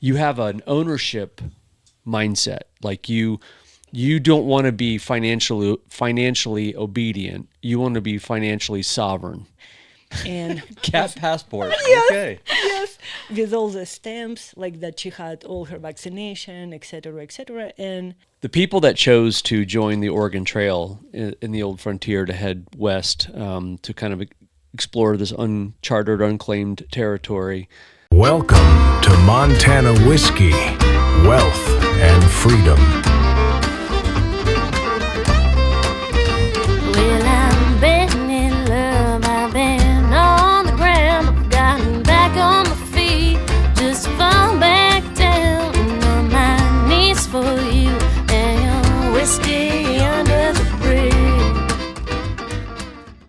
you have an ownership mindset. Like you don't want to be financially obedient. You want to be financially sovereign. And Cat passport. yes, Okay. yes, with all the stamps, like that she had all her vaccination, etc., etc. And The people that chose to join the Oregon Trail in the Old Frontier to head west to kind of explore this uncharted, unclaimed territory. Welcome to Montana Whiskey, Wealth, and Freedom. Well, I've been in love, I've been on the ground, I've gotten back on my feet, just to fall back down on my knees for you and your whiskey under the bridge.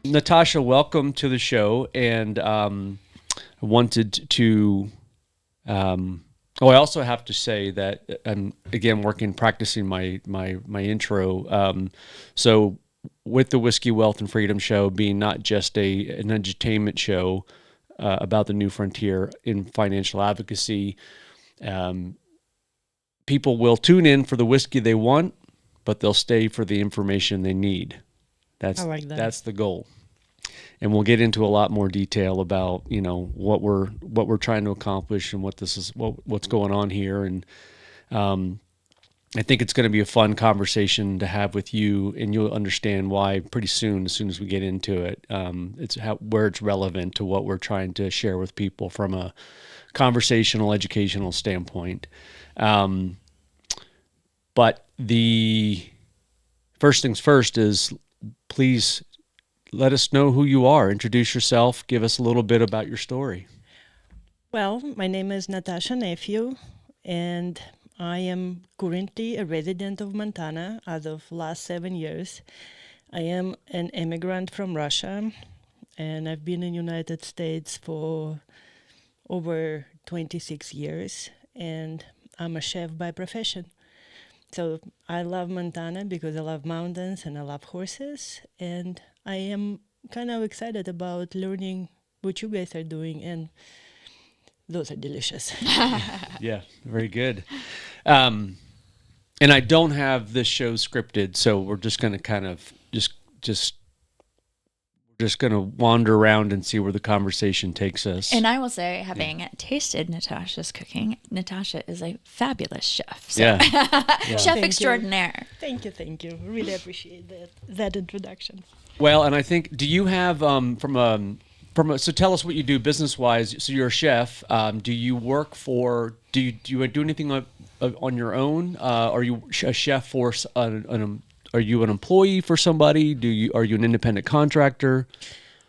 Natasha, welcome to the show, and I wanted to. I also have to say that I'm again practicing my intro. So with the Whiskey, Wealth, and Freedom show being not just an entertainment show about the new frontier in financial advocacy, people will tune in for the whiskey they want, but they'll stay for the information they need. I like that. That's the goal. And we'll get into a lot more detail about what we're trying to accomplish and what's going on here. And I think it's going to be a fun conversation to have with you, and you'll understand why pretty soon. As soon as we get into it, where it's relevant to what we're trying to share with people from a conversational, educational standpoint. But the first things first is please let us know who you are. Introduce yourself. Give us a little bit about your story. Well, my name is Natasha Nepveu, and I am currently a resident of Montana as of last 7 years. I am an immigrant from Russia, and I've been in the United States for over 26 years, and I'm a chef by profession. So I love Montana because I love mountains and I love horses, and I am kind of excited about learning what you guys are doing, and those are delicious. Yeah, very good. And I don't have this show scripted, so we're just going to kind of just going to wander around and see where the conversation takes us. And I will say, having tasted Natasha's cooking, Natasha is a fabulous chef. So. Yeah. Chef Thank extraordinaire. Thank you. Really appreciate that introduction. Well, and I think, do you have so tell us what you do business-wise. So you're a chef. Do you work for? Do you do anything on your own? Are you a chef for are you an employee for somebody? Are you an independent contractor?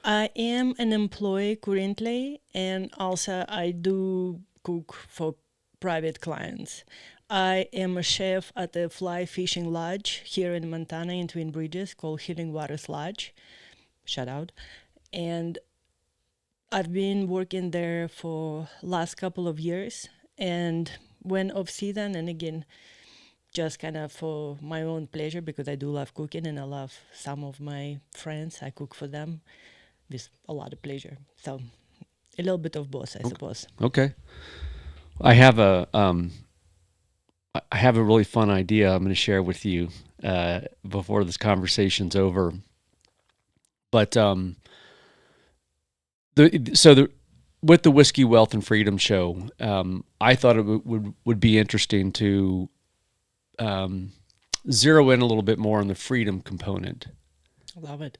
I am an employee currently, and also I do cook for private clients. I am a chef at a fly fishing lodge here in Montana in Twin Bridges called Healing Waters Lodge. Shout out. And I've been working there for last couple of years, and when off season, and again, just kind of for my own pleasure, because I do love cooking and I love some of my friends. I cook for them with a lot of pleasure. So a little bit of both, I suppose. Okay. I have a really fun idea I'm going to share with you before this conversation's over. But with the Whiskey, Wealth, and Freedom show, I thought it would be interesting to zero in a little bit more on the freedom component. Love it.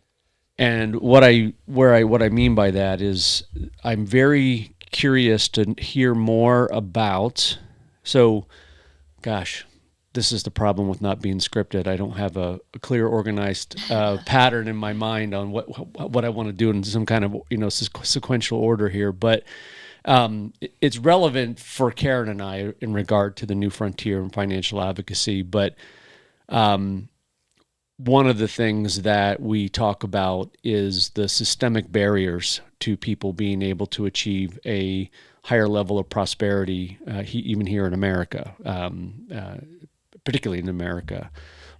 And what I mean by that is I'm very curious to hear more about. So, gosh, this is the problem with not being scripted. I don't have a clear, organized pattern in my mind on what I want to do in some kind of sequential order here. But it's relevant for Karen and I in regard to the new frontier and financial advocacy. But one of the things that we talk about is the systemic barriers to people being able to achieve a higher level of prosperity, even here in America, particularly in America.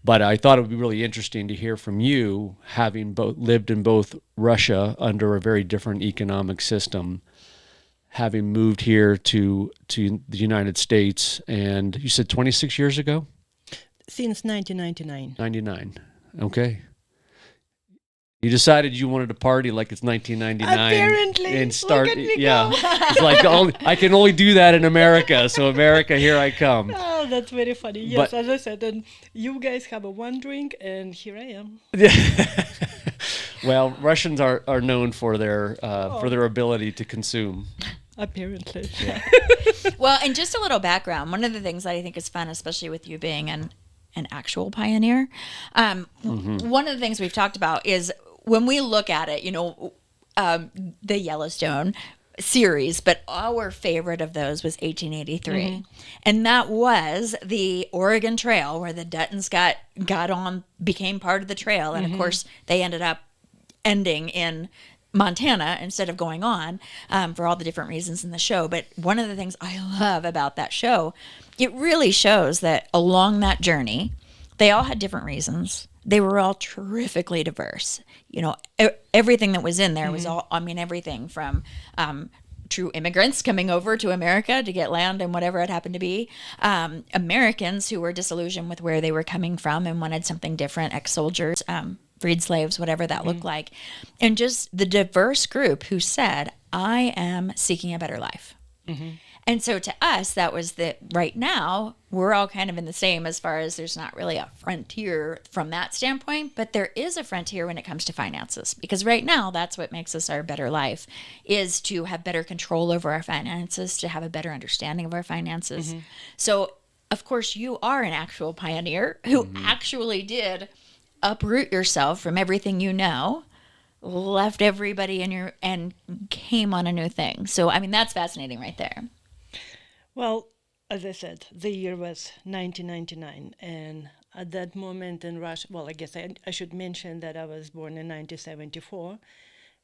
But I thought it would be really interesting to hear from you, having lived in both Russia under a very different economic system, having moved here to the United States, and you said 26 years ago? Since 1999. 99. Okay. You decided you wanted to party like it's 1999. Apparently. And start. Look at me yeah. go. It's like I can only do that in America. So America, here I come. Oh, that's very funny. Yes, But- as I said, and you guys have a one drink, and here I am. Well, Russians are known for their ability to consume. Apparently. Well, and just a little background. One of the things that I think is fun, especially with you being an actual pioneer, one of the things we've talked about is when we look at it, the Yellowstone series, but our favorite of those was 1883. And that was the Oregon Trail where the Duttons got on, became part of the trail. And of course, they ended up ending in Montana instead of going on for all the different reasons in the show. But one of the things I love about that show, it really shows that along that journey, they all had different reasons. They were all terrifically diverse. Everything that was in there was all, everything from true immigrants coming over to America to get land and whatever it happened to be, Americans who were disillusioned with where they were coming from and wanted something different, ex-soldiers, freed slaves, whatever that looked like, and just the diverse group who said, I am seeking a better life. And so to us, that was right now, we're all kind of in the same as far as there's not really a frontier from that standpoint, but there is a frontier when it comes to finances. Because right now, that's what makes us our better life, is to have better control over our finances, to have a better understanding of our finances. So, of course, you are an actual pioneer who actually did uproot yourself from everything you know, left everybody and came on a new thing. So, that's fascinating right there. Well, as I said, the year was 1999, and at that moment in Russia, well, I guess I should mention that I was born in 1974,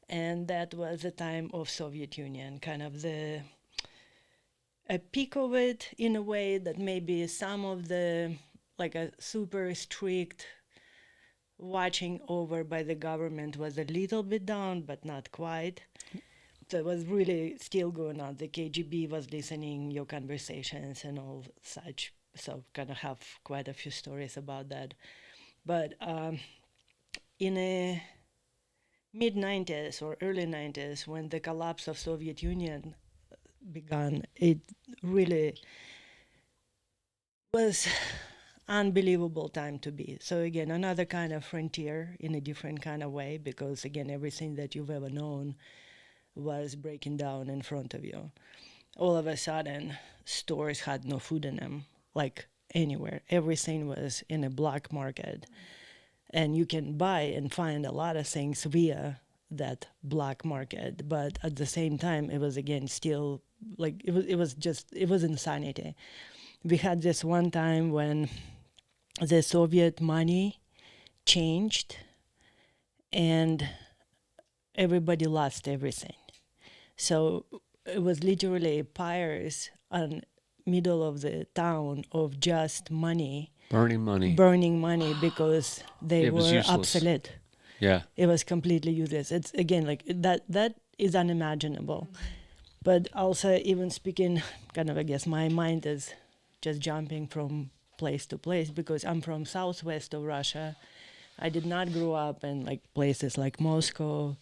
and that was the time of Soviet Union, kind of a peak of it in a way that maybe some of the, like a super strict watching over by the government was a little bit down, but not quite. That was really still going on. The KGB was listening your conversations and all such. So kind of have quite a few stories about that. But in the mid-90s or early 90s, when the collapse of Soviet Union began, it really was unbelievable time to be. So again, another kind of frontier in a different kind of way, because again, everything that you've ever known was breaking down in front of you. All of a sudden, stores had no food in them, like anywhere. Everything was in a black market. And you can buy and find a lot of things via that black market. But at the same time, it was again still like it was insanity. We had this one time when the Soviet money changed and everybody lost everything. So it was literally pyres in middle of the town of just money. Burning money. Because they were useless. obsolete. Yeah. It was completely useless. It's again like that is unimaginable. But also even speaking, kind of I guess my mind is just jumping from place to place because I'm from southwest of Russia. I did not grow up in like places like Moscow,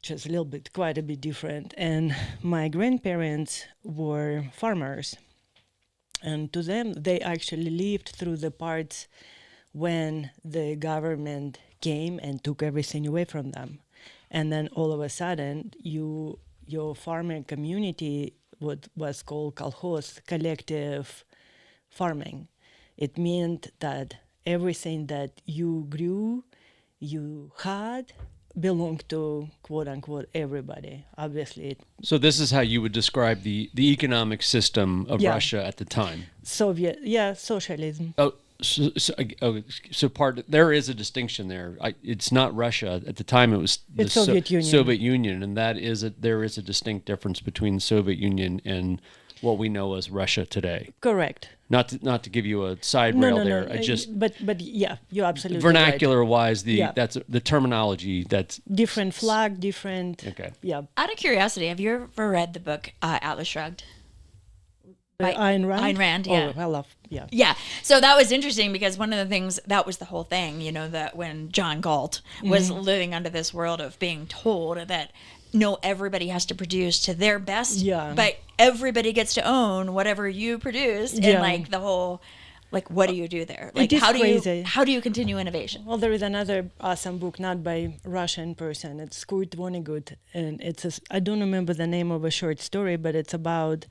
just quite a bit different. And my grandparents were farmers. And to them, they actually lived through the parts when the government came and took everything away from them. And then all of a sudden, your farming community, what was called kolkhoz, collective farming. It meant that everything that you grew, you had, belonged to quote unquote everybody. Obviously, So this is how you would describe the economic system of Yeah. Russia at the time. socialism. There is a distinction there. It's not Russia at the time. It was the It's Soviet Union. Soviet Union, and there is a distinct difference between the Soviet Union and what we know as Russia today. Correct. Not to give you a side rail there. I just but yeah, you're absolutely vernacular right. wise, Yeah. that's the terminology. That's Different flag, different. okay. Yeah. Out of curiosity, have you ever read the book Atlas Shrugged? By Ayn Rand. Ayn Rand, yeah. Oh, I love. Yeah. Yeah. So that was interesting because one of the things that was the whole thing, you know, that when John Galt was living under this world of being told that no, everybody has to produce to their best, Yeah. but everybody gets to own whatever you produced, Yeah. and like the whole, like, what do you do there? Like, is how do crazy. how do you continue innovation? Well, there is another awesome book, not by Russian person. It's Kurt Vonnegut, and I don't remember the name of a short story, but it's about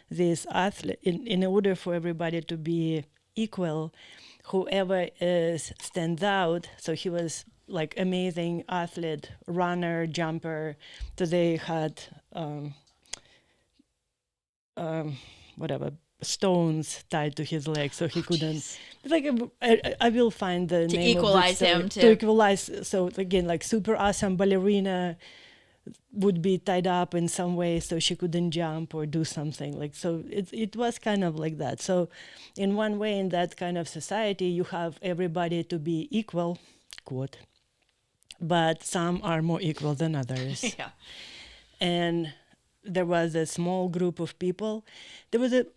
this athlete. In order for everybody to be equal, whoever stands out. So he was like amazing athlete, runner, jumper. So they had whatever stones tied to his legs, so he couldn't. It's like I will find the To name equalize of the story. him, To equalize. So again, like super awesome ballerina would be tied up in some way so she couldn't jump or do something like so it was kind of like that. So in one way, in that kind of society, you have everybody to be equal, quote, but some are more equal than others. Yeah. And there was a small group of people.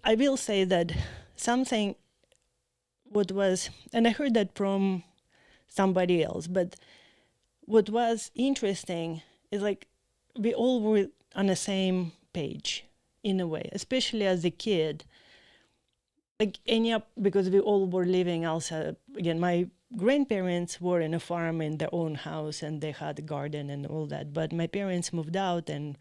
I will say that something what was, and I heard that from somebody else, but what was interesting is like we all were on the same page in a way, especially as a kid. Like because we all were living also, again, my grandparents were in a farm in their own house and they had a garden and all that. But my parents moved out and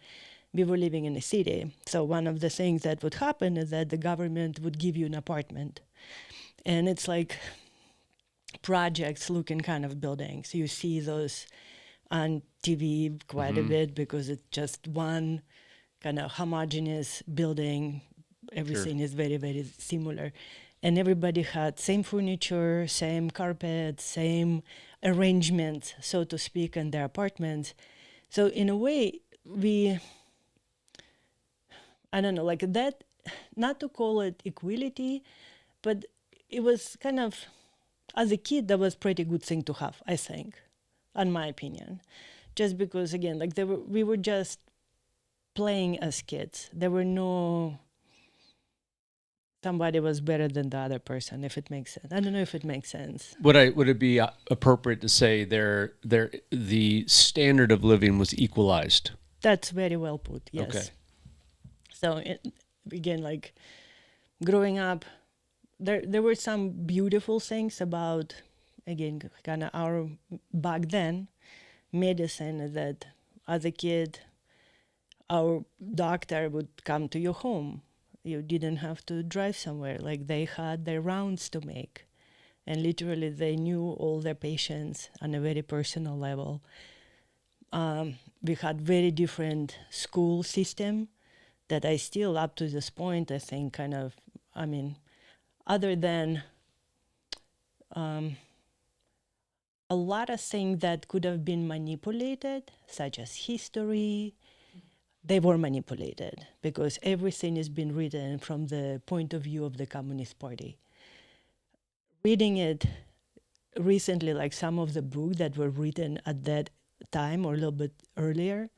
we were living in a city. So one of the things that would happen is that the government would give you an apartment. And it's like projects looking kind of buildings. You see those on TV quite a bit because it's just one kind of homogeneous building. Everything is very, very similar. And everybody had same furniture, same carpet, same arrangement, so to speak, in their apartments. So in a way, I don't know, like that, not to call it equality, but it was kind of, as a kid, that was pretty good thing to have, I think, in my opinion. Just because, again, like we were just playing as kids. There were no somebody was better than the other person, if it makes sense. I don't know if it makes sense. Would it be appropriate to say the standard of living was equalized? That's very well put, yes. Okay. So, again, like growing up, there were some beautiful things about, again, kind of our back then, medicine, that as a kid, our doctor would come to your home. You didn't have to drive somewhere. Like they had their rounds to make. And literally they knew all their patients on a very personal level. We had very different school system that I still, up to this point, I think kind of, I mean, other than a lot of things that could have been manipulated, such as history, they were manipulated because everything has been written from the point of view of the Communist Party. Reading it recently, like some of the books that were written at that time or a little bit earlier,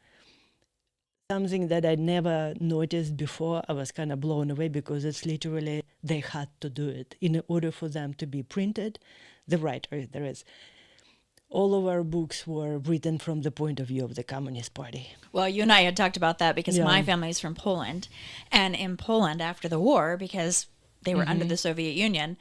something that I never noticed before, I was kind of blown away because it's literally, they had to do it in order for them to be printed. The writer, there is. All of our books were written from the point of view of the Communist Party. Well, you and I had talked about that because my family is from Poland. And in Poland after the war, because they were under the Soviet Union,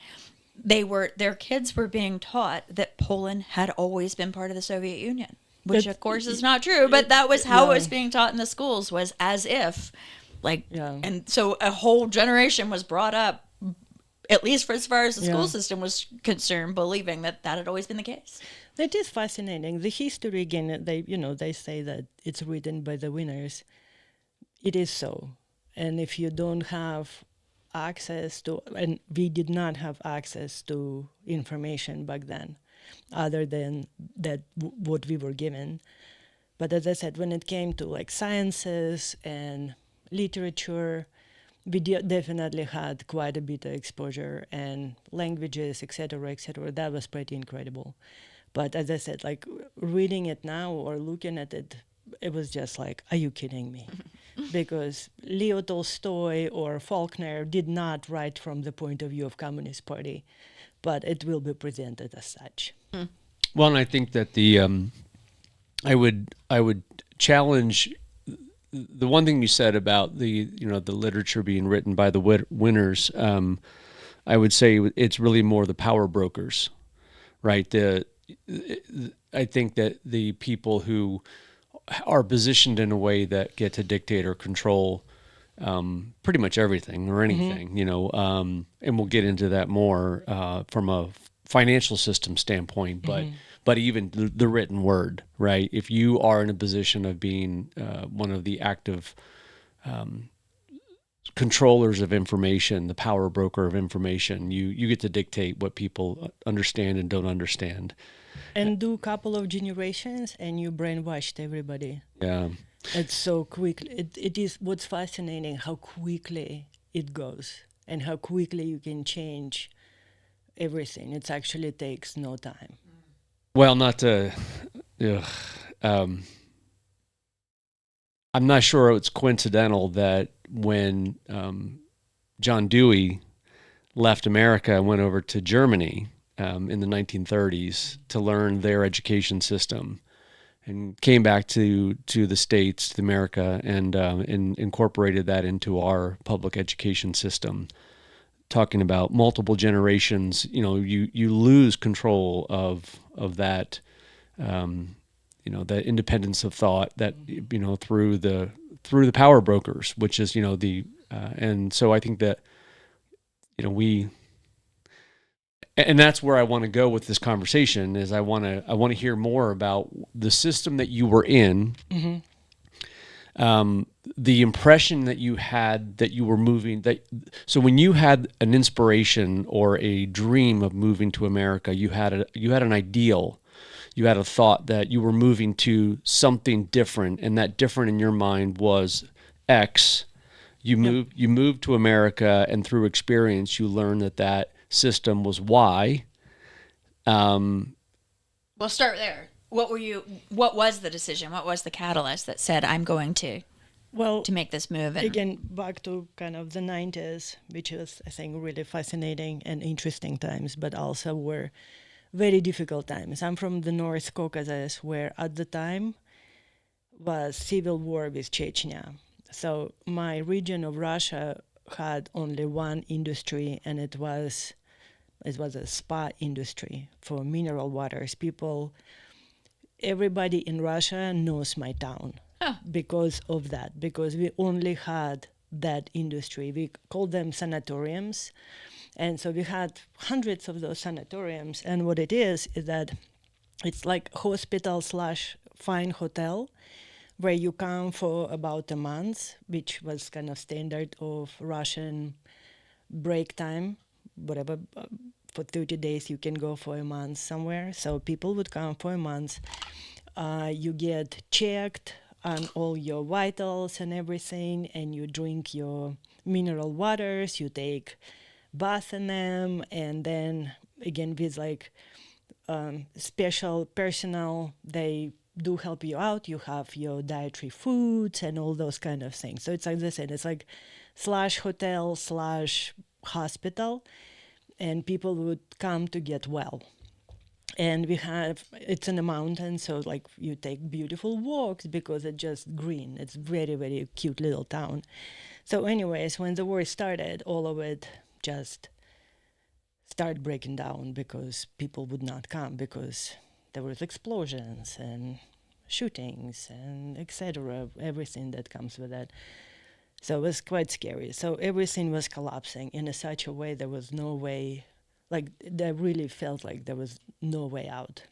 their kids were being taught that Poland had always been part of the Soviet Union, which of course is not true, but that was how it was being taught in the schools, was as if, like, and so a whole generation was brought up, at least for as far as the school system was concerned, believing that had always been the case. That is fascinating. The history, again, they say that it's written by the winners. It is so. And if you don't have access to, and we did not have access to information back then, other than that what we were given. But as I said, when it came to like sciences and literature, we definitely had quite a bit of exposure and languages, etc., etc. That was pretty incredible. But as I said, like reading it now or looking at it, it was just like, are you kidding me? Because Leo Tolstoy or Faulkner did not write from the point of view of Communist Party, but it will be presented as such. Well, and I think that I would challenge the one thing you said about the literature being written by the winners. I would say it's really more the power brokers, right? I think that the people who are positioned in a way that get to dictate or control pretty much everything or anything, and we'll get into that more from a financial system standpoint, but even the written word, right? If you are in a position of being one of the active controllers of information, the power broker of information, you get to dictate what people understand and don't understand. And do a couple of generations and you brainwashed everybody. Yeah. It's so quick. It is what's fascinating how quickly it goes and how quickly you can change everything. It actually takes no time. Well, not to. Ugh, um, I'm not sure it's coincidental that when John Dewey left America and went over to Germany in the 1930s to learn their education system, and came back to the States, to America, and incorporated that into our public education system. Talking about multiple generations, you lose control of that, that independence of thought that through the power brokers, which is and so I think that and that's where I want to go with this conversation is I want to hear more about the system that you were in, the impression that you had that you were moving. So when you had an inspiration or a dream of moving to America, you had an ideal, you had a thought that you were moving to something different, and that different in your mind was X. You moved to America, and through experience, you learned that system was Y. We'll start there. What was the decision? What was the catalyst that said, I'm going to make this move? And again, back to kind of the 90s, which is, I think, really fascinating and interesting times, but also were very difficult times. I'm from the North Caucasus, where at the time was civil war with Chechnya. So my region of Russia had only one industry, and it was a spa industry for mineral waters. Everybody in Russia knows my town because of that, because we only had that industry. We called them sanatoriums. And so we had hundreds of those sanatoriums. And what it is that it's like hospital/fine hotel, where you come for about a month, which was kind of standard of Russian break time, whatever. For 30 days, you can go for a month somewhere. So people would come for a month. You get checked on all your vitals and everything, and you drink your mineral waters. You take bath in them, and then again with special personnel, they do help you out. You have your dietary foods and all those kind of things. So it's like I said, it's like /hotel/hospital. And people would come to get well. And it's in the mountains, so like you take beautiful walks because it's just green. It's very, very cute little town. So anyways, when the war started, all of it just started breaking down because people would not come because there was explosions and shootings and etc., everything that comes with that. So it was quite scary. So everything was collapsing in such a way there was no way, like I really felt like there was no way out.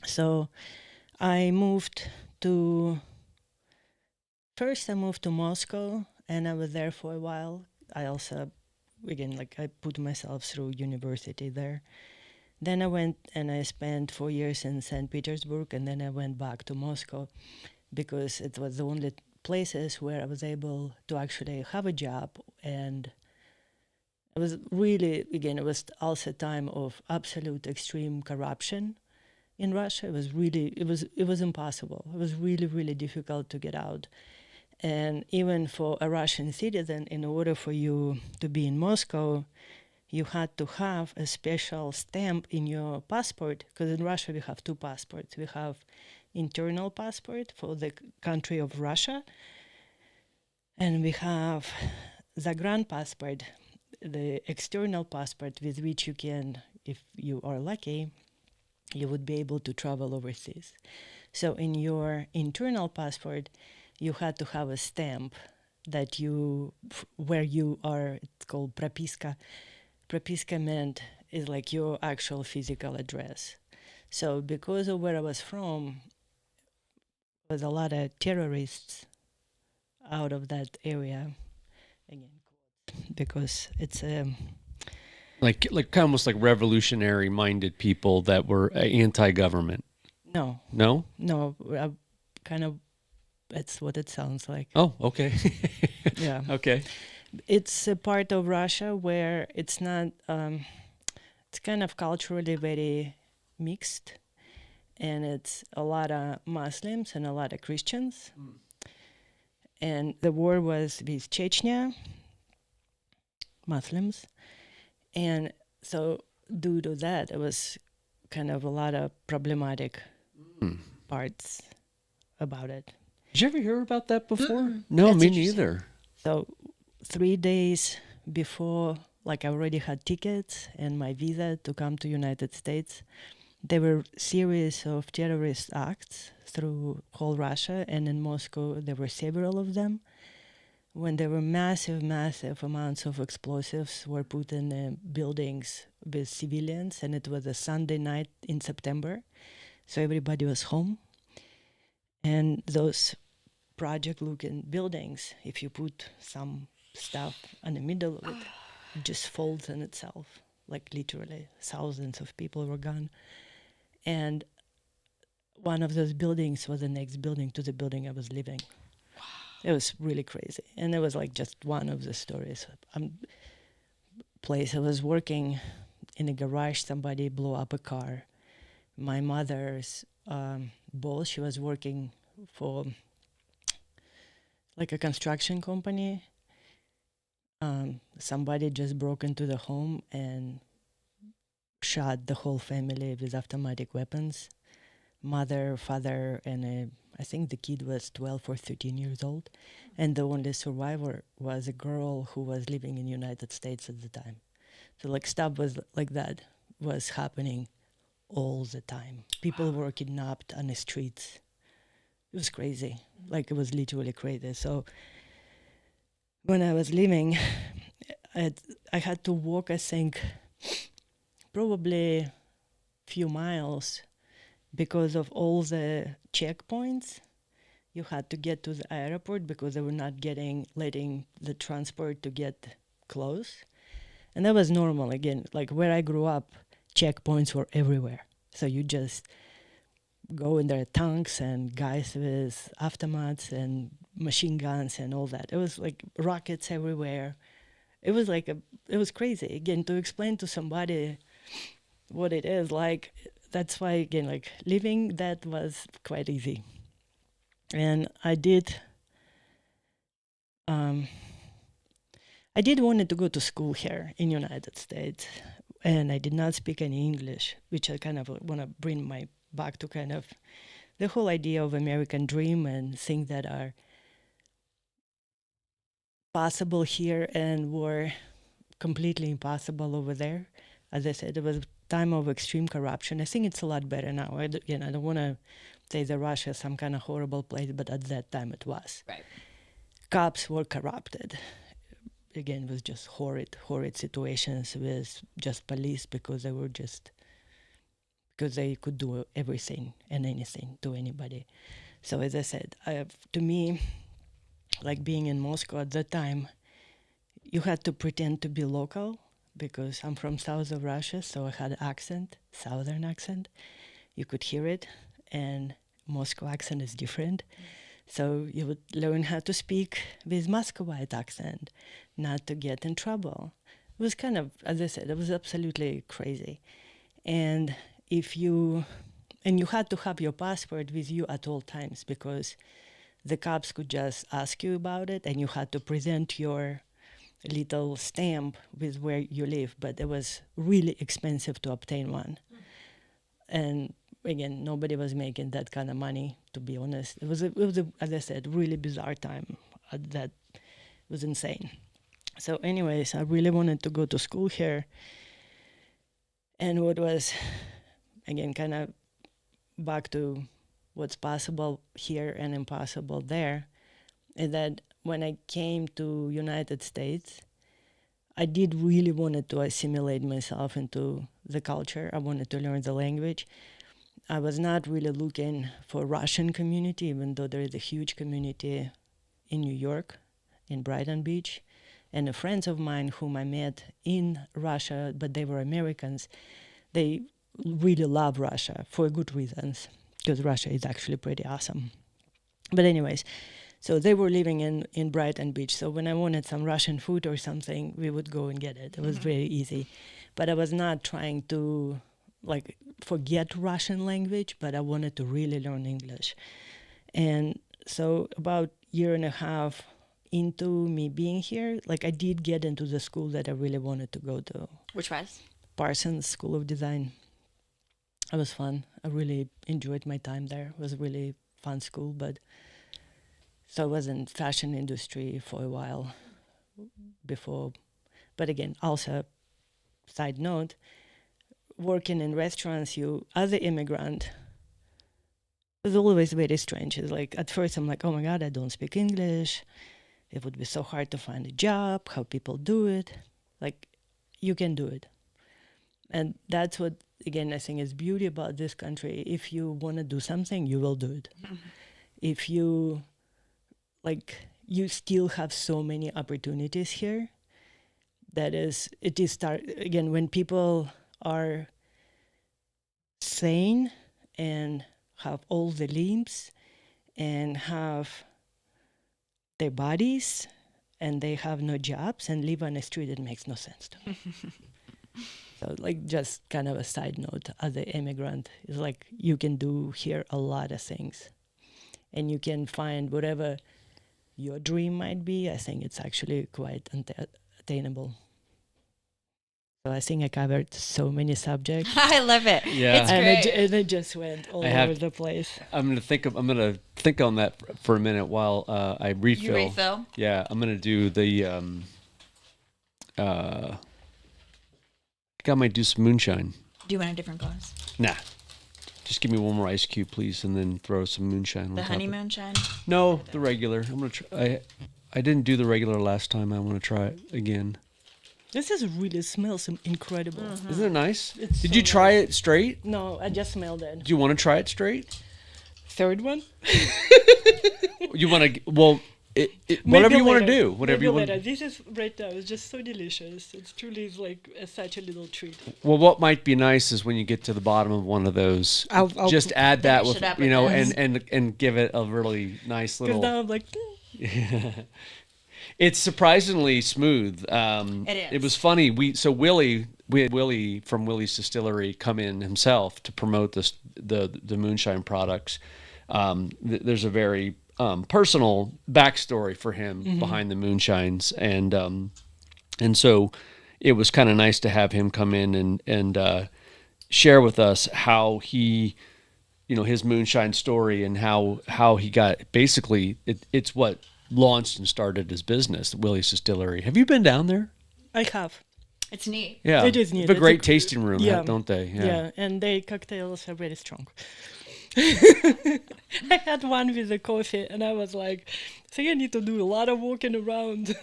So I moved to Moscow, and I was there for a while. I also, again, I put myself through university there. Then I went and I spent 4 years in St. Petersburg, and then I went back to Moscow because it was the only places where I was able to actually have a job. And it was really, again, it was also a time of absolute extreme corruption in Russia. It was really, it was impossible. It was really, really difficult to get out. And even for a Russian citizen, in order for you to be in Moscow, you had to have a special stamp in your passport, because in Russia we have two passports. We have internal passport for the country of Russia, and we have Zagran passport, the external passport with which you can, if you are lucky, you would be able to travel overseas. So in your internal passport, you had to have a stamp that you, where you are, it's called propiska. Propiska meant is like your actual physical address. So because of where I was from, there was a lot of terrorists out of that area, again, because it's Like almost like revolutionary minded people that were anti-government. no, No? kind of, that's what it sounds like. Oh, okay. Yeah. Okay. It's a part of Russia where it's not, it's kind of culturally very mixed, and it's a lot of Muslims and a lot of Christians. And the war was with Chechnya, Muslims. And so due to that, it was kind of a lot of problematic parts about it. Did you ever hear about that before? No, That's me interesting. neither. So 3 days before, like I already had tickets and my visa to come to United States, there were series of terrorist acts through whole Russia, and in Moscow there were several of them, when there were massive amounts of explosives were put in buildings with civilians, and it was a Sunday night in September, so everybody was home. And those project-looking buildings, if you put some stuff in the middle of it, it just folds in itself. Like literally, thousands of people were gone. And one of those buildings was the next building to the building I was living. It was really crazy. And it was like just one of the stories. Place I was working in a garage, somebody blew up a car. My mother's boss, she was working for like a construction company. Somebody just broke into the home and shot the whole family with automatic weapons. Mother, father, and I think the kid was 12 or 13 years old. And the only survivor was a girl who was living in the United States at the time. So like stuff was like that was happening all the time. People were kidnapped on the streets. It was crazy. Like it was literally crazy. So when I was leaving, I had to walk, I think, probably few miles because of all the checkpoints. You had to get to the airport because they were not letting the transport to get close. And that was normal again. Like where I grew up, checkpoints were everywhere. So you just go in there, tanks and guys with automats and machine guns and all that. It was like rockets everywhere. It was like it was crazy. Again, to explain to somebody what it is like, that's why, again, like living that was quite easy. And I did wanted to go to school here in United States, and I did not speak any English, which I kind of want to bring my back to kind of the whole idea of American dream and things that are possible here and were completely impossible over there. As I said, it was a time of extreme corruption. I think it's a lot better now. I don't want to say that Russia is some kind of horrible place, but at that time it was. Right. Cops were corrupted. Again, it was just horrid situations with just police because they could do everything and anything to anybody. So as I said, to me, like being in Moscow at that time, you had to pretend to be local because I'm from south of Russia, so I had accent, southern accent. You could hear it, and Moscow accent is different. So you would learn how to speak with Muscovite accent, not to get in trouble. It was kind of, as I said, it was absolutely crazy. And you had to have your passport with you at all times, because the cops could just ask you about it, and you had to present your little stamp with where you live. But it was really expensive to obtain one. And again, nobody was making that kind of money, to be honest. It was, as I said, really bizarre time. That was insane. So anyways, I really wanted to go to school here. And what was, again, kind of back to what's possible here and impossible there, is that when I came to United States, I did really wanted to assimilate myself into the culture. I wanted to learn the language. I was not really looking for Russian community, even though there is a huge community in New York, in Brighton Beach. And friends of mine whom I met in Russia, but they were Americans, they really love Russia for good reasons, because Russia is actually pretty awesome. But anyways, so they were living in Brighton Beach. So when I wanted some Russian food or something, we would go and get it. It was very easy. But I was not trying to forget Russian language, but I wanted to really learn English. And so about year and a half into me being here, I did get into the school that I really wanted to go to. Which was? Parsons School of Design. It was fun. I really enjoyed my time there. It was a really fun school, but so I was in fashion industry for a while before. But again, also, side note, working in restaurants, you, as an immigrant, was always very strange. It's at first I'm like, oh my God, I don't speak English. It would be so hard to find a job, how people do it. You can do it. And that's what, again, I think is beauty about this country. If you want to do something, you will do it. Mm-hmm. If you, you still have so many opportunities here. Again, when people are sane and have all the limbs and have their bodies and they have no jobs and live on the street, it makes no sense to me. So just kind of a side note, as an immigrant, it's you can do here a lot of things and you can find whatever your dream might be. I think it's actually quite attainable. So I think I covered so many subjects. I love it. Yeah, it's great. And it just went all over the place. I'm gonna think on that for a minute while I refill. You refill? Yeah, I'm gonna do the I might do some moonshine. Do you want a different glass? Nah. Just give me one more ice cube, please, and then throw some moonshine on The top honey of it. moonshine? No, the regular. I'm gonna try. I didn't do the regular last time. I want to try it again. This really smells incredible. Mm-hmm. Isn't it nice? Did you try it straight? No, I just smelled it. Do you want to try it straight? Third one? You want to? Well, whatever you want to do. Whatever you want. This is right now. It's just so delicious. It's truly such a little treat. Well, what might be nice is when you get to the bottom of one of those, I'll just add that with up you know, with and give it a really nice little. Because now I'm like. It's surprisingly smooth. It is. It was funny. We had Willie from Willie's Distillery come in himself to promote the moonshine products. There's a very personal backstory for him behind the moonshines, and so it was kind of nice to have him come in and share with us how he, his moonshine story and how he got basically it's what launched and started his business, Willie's Distillery. Have you been down there? I have. It's neat. Yeah, it is neat. They have a great tasting room, yeah, don't they? Yeah, and their cocktails are very strong. I had one with the coffee, and I was like, "So I need to do a lot of walking around."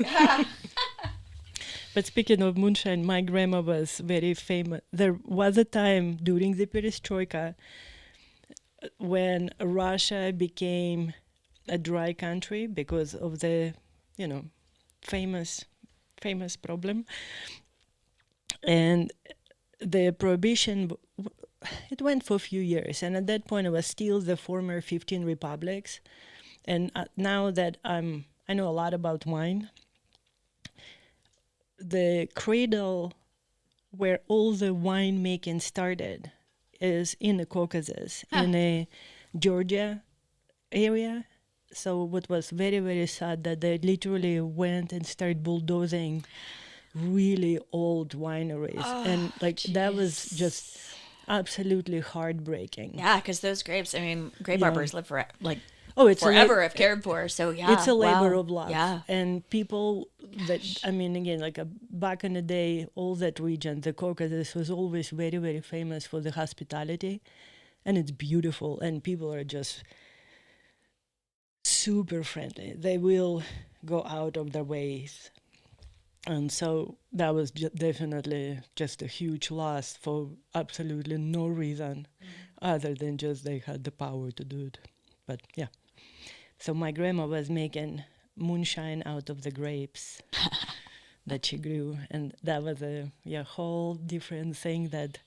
But speaking of moonshine, my grandma was very famous. There was a time during the perestroika when Russia became a dry country because of the, famous problem. And the prohibition, it went for a few years. And at that point, it was still the former 15 republics. And now that I know a lot about wine, the cradle where all the winemaking started is in the Caucasus, in a Georgia area. So what was very, very sad that they literally went and started bulldozing really old wineries. And like that was just absolutely heartbreaking. Yeah, because those grapes, I mean, grape arbors live for like Oh, it's forever if cared for. So yeah, it's a labor wow. of love. Yeah. And people that, I mean, again, like back in the day, all that region, the Caucasus was always very, very famous for the hospitality. And it's beautiful. And people are just super friendly. They will go out of their ways. And so that was definitely just a huge loss for absolutely no reason other than just they had the power to do it. But yeah. So my grandma was making moonshine out of the grapes that she grew. And that was a whole different thing that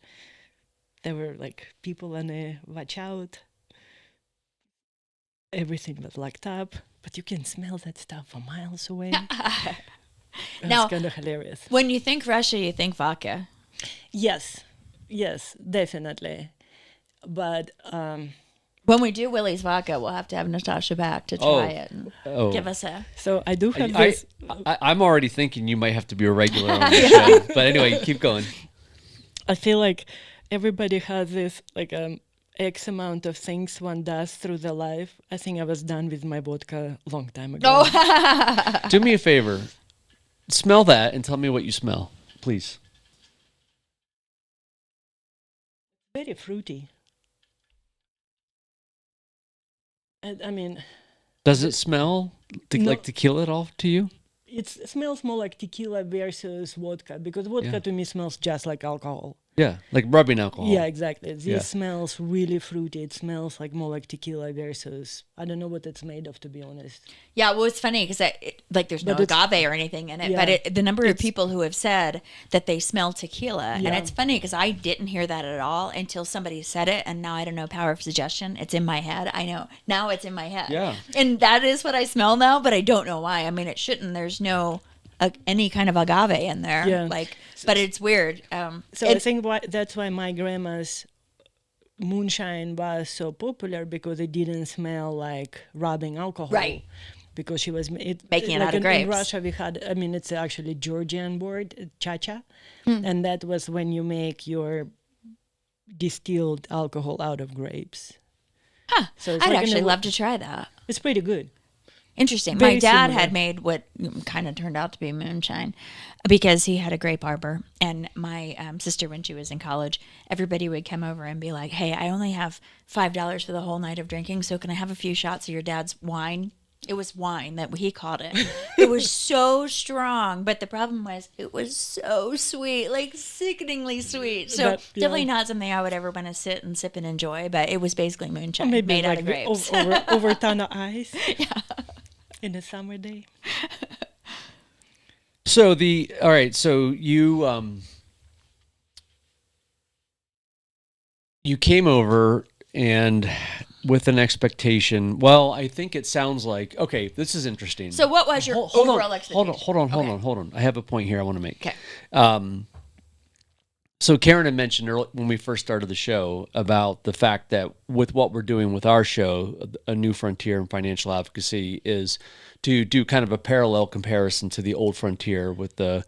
there were like people on a watch out. Everything was locked up, but you can smell that stuff for miles away. Now, It's kind of hilarious. when you think Russia, you think vodka. Yes, definitely. But When we do Willie's vodka, we'll have to have Natasha back to try it and give us a. so I do have this. I'm already thinking you might have to be a regular on the show. But anyway, keep going. I feel like everybody has this like X amount of things one does through their life. I think I was done with my vodka a long time ago. Oh, Do me a favor. Smell that and tell me what you smell, please. Very fruity. I mean, Does it smell No. like tequila at all to you? it smells more like tequila versus vodka because vodka Yeah. to me smells just like alcohol. Yeah, like rubbing alcohol. Yeah, exactly. This Yeah. smells really fruity. It smells like more like tequila versus I don't know what it's made of, to be honest. yeah. Well, it's funny because like there's no But it's- agave or anything in it, Yeah. but the number of people who have said that they smell tequila, and Yeah. it's funny because I didn't hear that at all until somebody said it, and now I don't know, power of suggestion. It's in my head. I know now it's in my head. Yeah. And that is what I smell now, but I don't know why. I mean, it shouldn't. There's no any kind of agave in there. Yeah. Like, but it's weird. So I think that's why my grandma's moonshine was so popular because it didn't smell like rubbing alcohol. Right. Because she was Making it like out of in grapes. Russia, we had, I mean, it's actually Georgian word, cha-cha. Hmm. And that was when you make your distilled alcohol out of grapes. Huh. So it's I'd like actually love to try that. It's pretty good. Interesting. Very My dad similar. had made what kind of turned out to be moonshine because he had a grape arbor. And my sister, when she was in college, everybody would come over and be like, hey, I only have $5 for the whole night of drinking, so can I have a few shots of your dad's wine? It was wine that he called it. It was so strong, but the problem was it was so sweet, like sickeningly sweet. So But, yeah. definitely not something I would ever want to sit and sip and enjoy, but it was basically moonshine Maybe made out like of grapes. over a ton of ice. Yeah. In a summer day. So all right, so you came over and with an expectation. Well, I think it sounds like okay, this is interesting. So what was your Hold overall on, expectation? hold on. I have a point here I want to make. Okay. So Karen had mentioned early, when we first started the show about the fact that with what we're doing with our show, A New Frontier in Financial Advocacy, is to do kind of a parallel comparison to the old frontier with the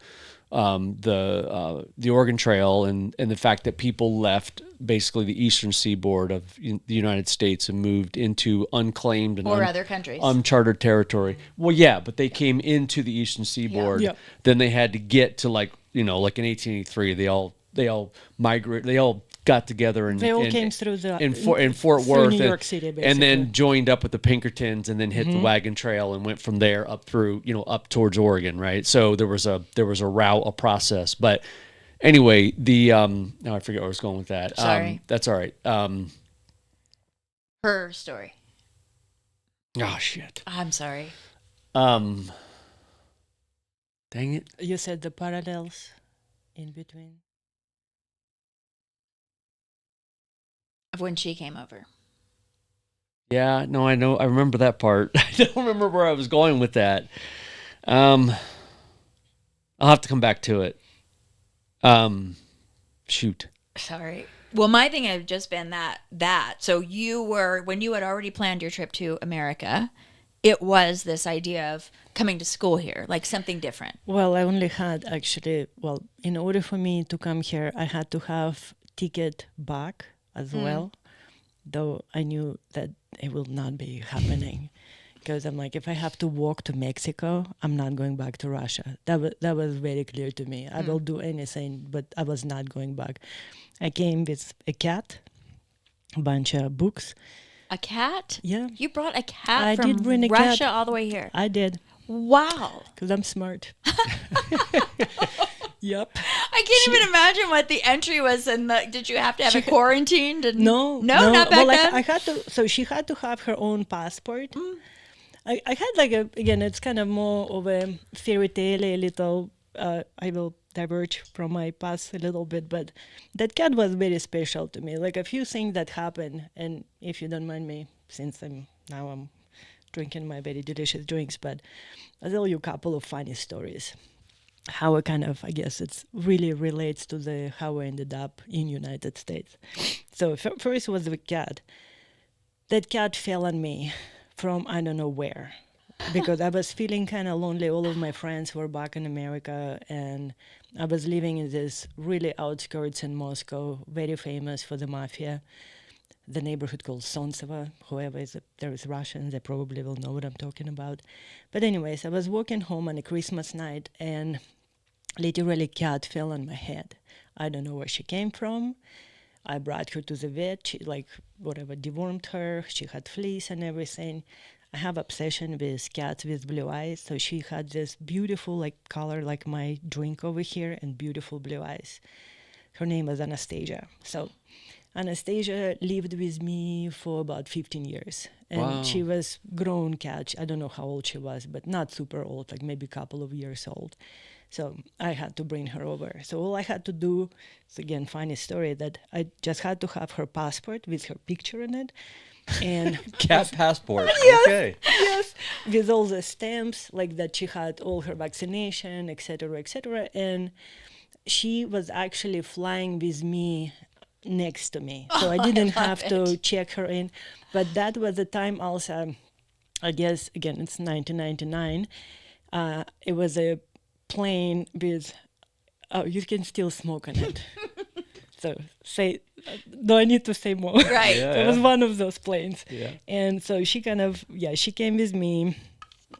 Oregon Trail and the fact that people left basically the eastern seaboard of the United States and moved into unclaimed and Or other countries. uncharted territory. Well, yeah, but they came into the eastern seaboard. Yeah. Then they had to get to like in 1883, they all migrated. They all got together and They all came through in Fort through Worth, New York City, and basically. then joined up with the Pinkertons, and then hit the wagon trail and went from there up through up towards Oregon, right? So there was a route, a process. But anyway, now I forget where I was going with that. Sorry. That's all right. Her story. Oh shit. I'm sorry. Dang it. You said the parallels in between. Of when she came over. Yeah, no, I know. I remember that part. I don't remember where I was going with that. Um, I'll have to come back to it. Shoot. Sorry. Well, my thing had just been that. So you were, when you had already planned your trip to America, it was this idea of coming to school here, like something different. Well, I only had actually, well, in order for me to come here, I had to have ticket back as well, though I knew that it will not be happening. Because I'm like, if I have to walk to Mexico, I'm not going back to Russia. That was very clear to me. I will do anything, but I was not going back. I came with a cat, a bunch of books. A cat? Yeah. You brought a cat I from did bring a Russia cat. all the way here. I did, Wow. because I'm smart. Yep. I can't even imagine what the entry was. And did you have to have it quarantined? And No, not back well, then. I had to. So she had to have her own passport. I had like again, it's kind of more of a fairy tale, a little. I will diverge from my past a little bit, but that cat was very special to me. Like a few things that happened, and if you don't mind me, since I'm drinking my very delicious drinks, but I'll tell you a couple of funny stories. How I kind of, I guess it's really relates to the how I ended up in United States. So first was the cat. That cat fell on me from I don't know where, because I was feeling kind of lonely. All of my friends were back in America, and I was living in this really outskirts in Moscow, very famous for the mafia. The neighborhood called Solntseva. Whoever there is Russians, they probably will know what I'm talking about. But anyways, I was walking home on a Christmas night, and literally cat fell on my head. I don't know where she came from. I brought her to the vet. She dewormed her. She had fleas and everything. I have obsession with cats with blue eyes. So she had this beautiful like color like my drink over here and beautiful blue eyes. Her name was Anastasia. So Anastasia lived with me for about 15 years. And Wow. she was grown cat. I don't know how old she was, but not super old, like maybe a couple of years old. So I had to bring her over. So all I had to do, it's again, funny story, that I just had to have her passport with her picture in it. And Cat passport. Okay. yes, with all the stamps, like that she had all her vaccination, etc., etc. And she was actually flying with me next to me. So I didn't have to check her in. But that was the time also, I guess, again, it's 1999. It was a plane with, you can still smoke on it. So do I need to say more? Right. Yeah, So it was one of those planes. Yeah. And so she kind of, she came with me.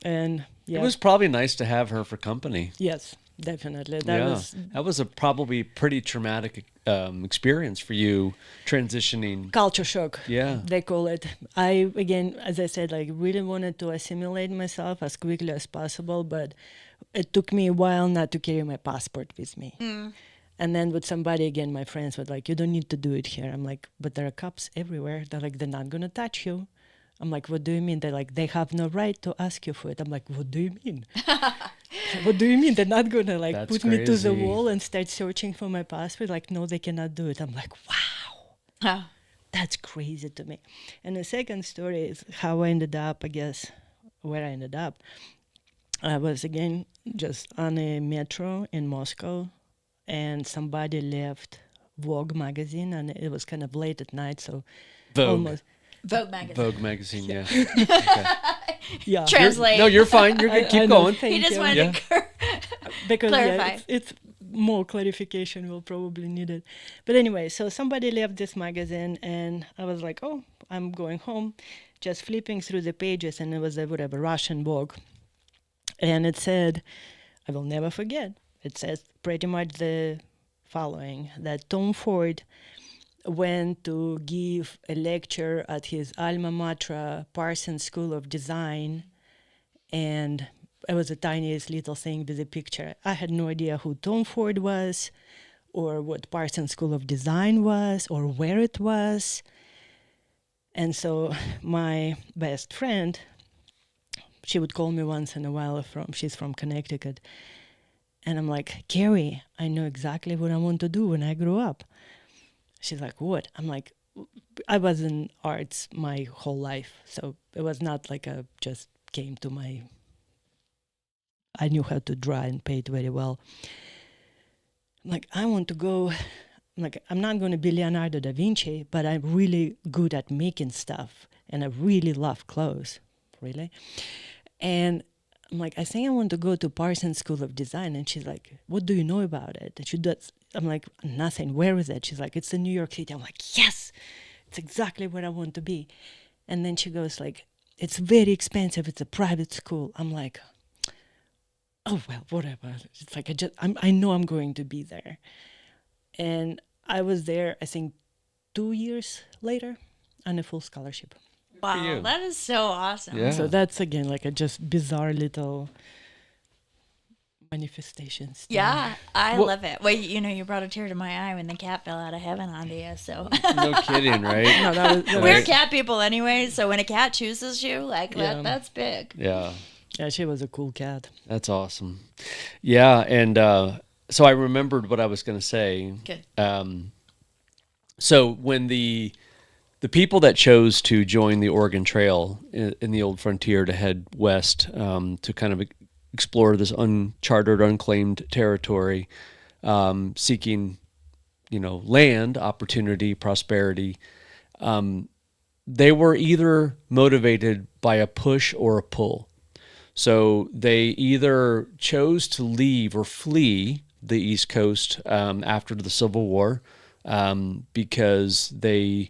And It was probably nice to have her for company. yes, definitely. That was a probably pretty traumatic experience for you transitioning. Culture shock. Yeah. They call it. I, again, as I said, like really wanted to assimilate myself as quickly as possible, but it took me a while not to carry my passport with me. And then with somebody, again, my friends were like, you don't need to do it here. I'm like, but there are cops everywhere. They're like, they're not going to touch you. I'm like, what do you mean? They're like, they have no right to ask you for it. I'm like, what do you mean? What do you mean? They're not going to like That's put me to the crazy. wall and start searching for my passport? Like, no, they cannot do it. I'm like, wow. Huh. That's crazy to me. And the second story is how I ended up, I guess, where I ended up. I was, again, just on a metro in Moscow, and somebody left Vogue magazine, and it was kind of late at night, so Vogue. almost, Vogue magazine. Vogue magazine, yeah. Okay. yeah. Translate. No, you're fine. You're good. I Keep know. going. Thank He just you. wanted Yeah. to Because clarify. it's more clarification will probably need it. But anyway, so somebody left this magazine, and I was like, oh, I'm going home, just flipping through the pages, and it was a Russian Vogue. And it said, I will never forget, it says pretty much the following, that Tom Ford went to give a lecture at his alma mater, Parsons School of Design, and it was the tiniest little thing with a picture. I had no idea who Tom Ford was, or what Parsons School of Design was, or where it was. And so my best friend, she would call me once in a while, she's from Connecticut. And I'm like, Carrie, I know exactly what I want to do when I grow up. She's like, what? I'm like, I was in arts my whole life, so it was not like I just came to my. I knew how to draw and paint very well. I'm like, I want to go. I'm like, I'm not going to be Leonardo da Vinci, but I'm really good at making stuff, and I really love clothes, really. And I'm like, I think I want to go to Parsons School of Design. And she's like, what do you know about it? And she does. I'm like, nothing. Where is it? She's like, it's in New York City. I'm like, yes, it's exactly where I want to be. And then she goes like, it's very expensive. It's a private school. I'm like, oh, well, whatever. It's like, I know I'm going to be there. And I was there, I think, 2 years later on a full scholarship. for you. Wow, that is so awesome. Yeah. So that's, again, like a just bizarre little manifestations. thing. Yeah, I Well- love it. Well, you brought a tear to my eye when the cat fell out of heaven onto you. So No kidding, right? No, that we're was, cat people anyway. So when a cat chooses you, like Yeah. that's big. Yeah. yeah, she was a cool cat. That's awesome. Yeah, and so I remembered what I was going to say. Good. So when the people that chose to join the Oregon Trail in the Old Frontier to head west to kind of explore this uncharted, unclaimed territory, seeking, land, opportunity, prosperity, they were either motivated by a push or a pull. So they either chose to leave or flee the East Coast after the Civil War because it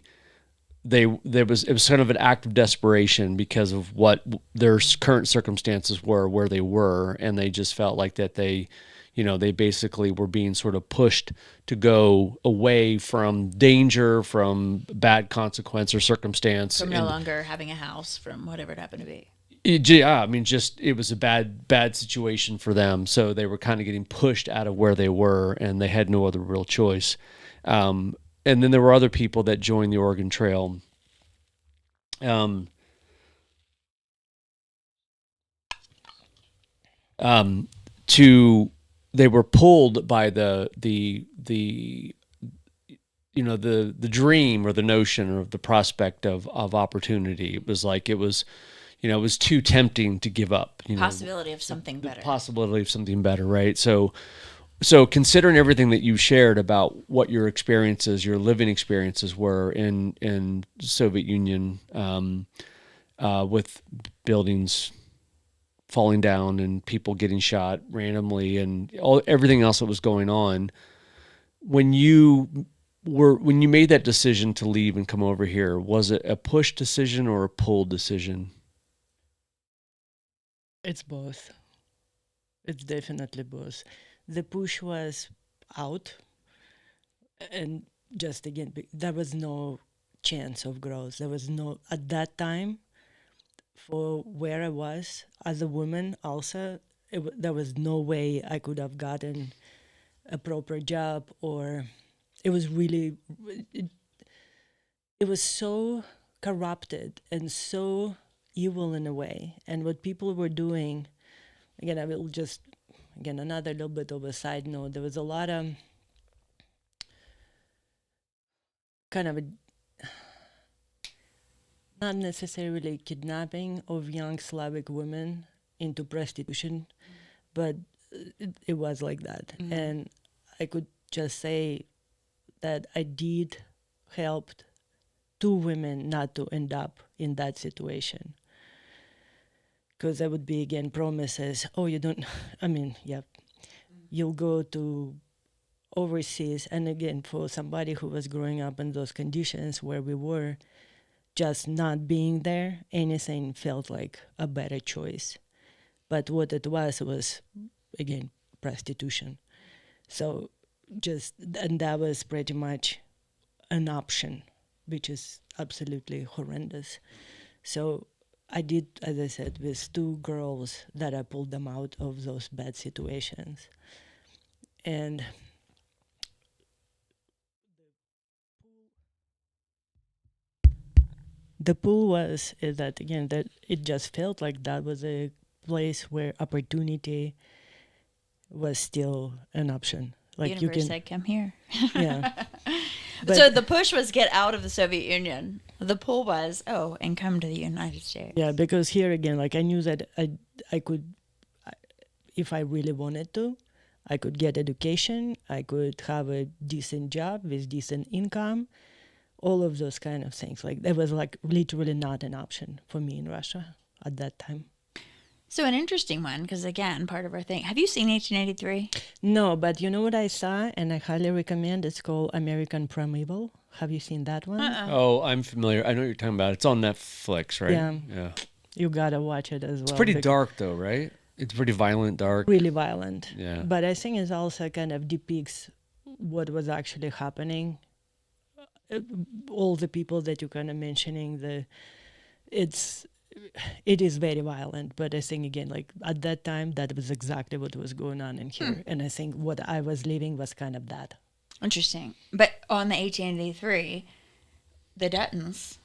was kind of an act of desperation because of what their current circumstances were, where they were, and they just felt like that they basically were being sort of pushed to go away from danger, from bad consequence or circumstance. From no longer having a house, from whatever it happened to be. It was a bad situation for them. So they were kind of getting pushed out of where they were, and they had no other real choice. And then there were other people that joined the Oregon Trail. They were pulled by the dream or the notion or the prospect of opportunity. It was too tempting to give up. Possibility of something better. Possibility of something better, right? So considering everything that you shared about what your experiences, your living experiences were in Soviet Union, with buildings falling down and people getting shot randomly and everything else that was going on, when you made that decision to leave and come over here, was it a push decision or a pull decision? It's both. It's definitely both. The push was out, and just again, there was no chance of growth. There was no, at that time, for where I was as a woman also, there was no way I could have gotten a proper job, or it was really, it was so corrupted and so evil in a way. And what people were doing, again, I will just, again, another little bit of a side note, there was a lot of kind of not necessarily kidnapping of young Slavic women into prostitution, but it was like that. Mm-hmm. And I could just say that I did help 2 women not to end up in that situation. Because there would be, again, promises, you'll go to overseas. And again, for somebody who was growing up in those conditions where we were, just not being there, anything felt like a better choice. But what it was, again, prostitution. So and that was pretty much an option, which is absolutely horrendous. So I did, as I said, with 2 girls that I pulled them out of those bad situations. And the pull was that, again, that it just felt like that was a place where opportunity was still an option. Like Universe said, come here. yeah. So the push was get out of the Soviet Union. The pull was, and come to the United States. Yeah, because here again, like I knew that I could, if I really wanted to, I could get education, I could have a decent job with decent income, all of those kind of things. Like that was like literally not an option for me in Russia at that time. So an interesting one, because again, part of our thing. Have you seen 1883? No, but you know what I saw, and I highly recommend. It's called American Primeval. Have you seen that one? Oh, I'm familiar. I know what you're talking about. It's on Netflix, right? Yeah. You gotta watch it as well. It's pretty dark, though, right? It's pretty violent, dark. Really violent. Yeah. But I think it also kind of depicts what was actually happening. All the people that you're kind of mentioning, it is very violent. But I think again, like at that time, that was exactly what was going on in here. And I think what I was living was kind of that. Interesting. But on the 1883, the Duttons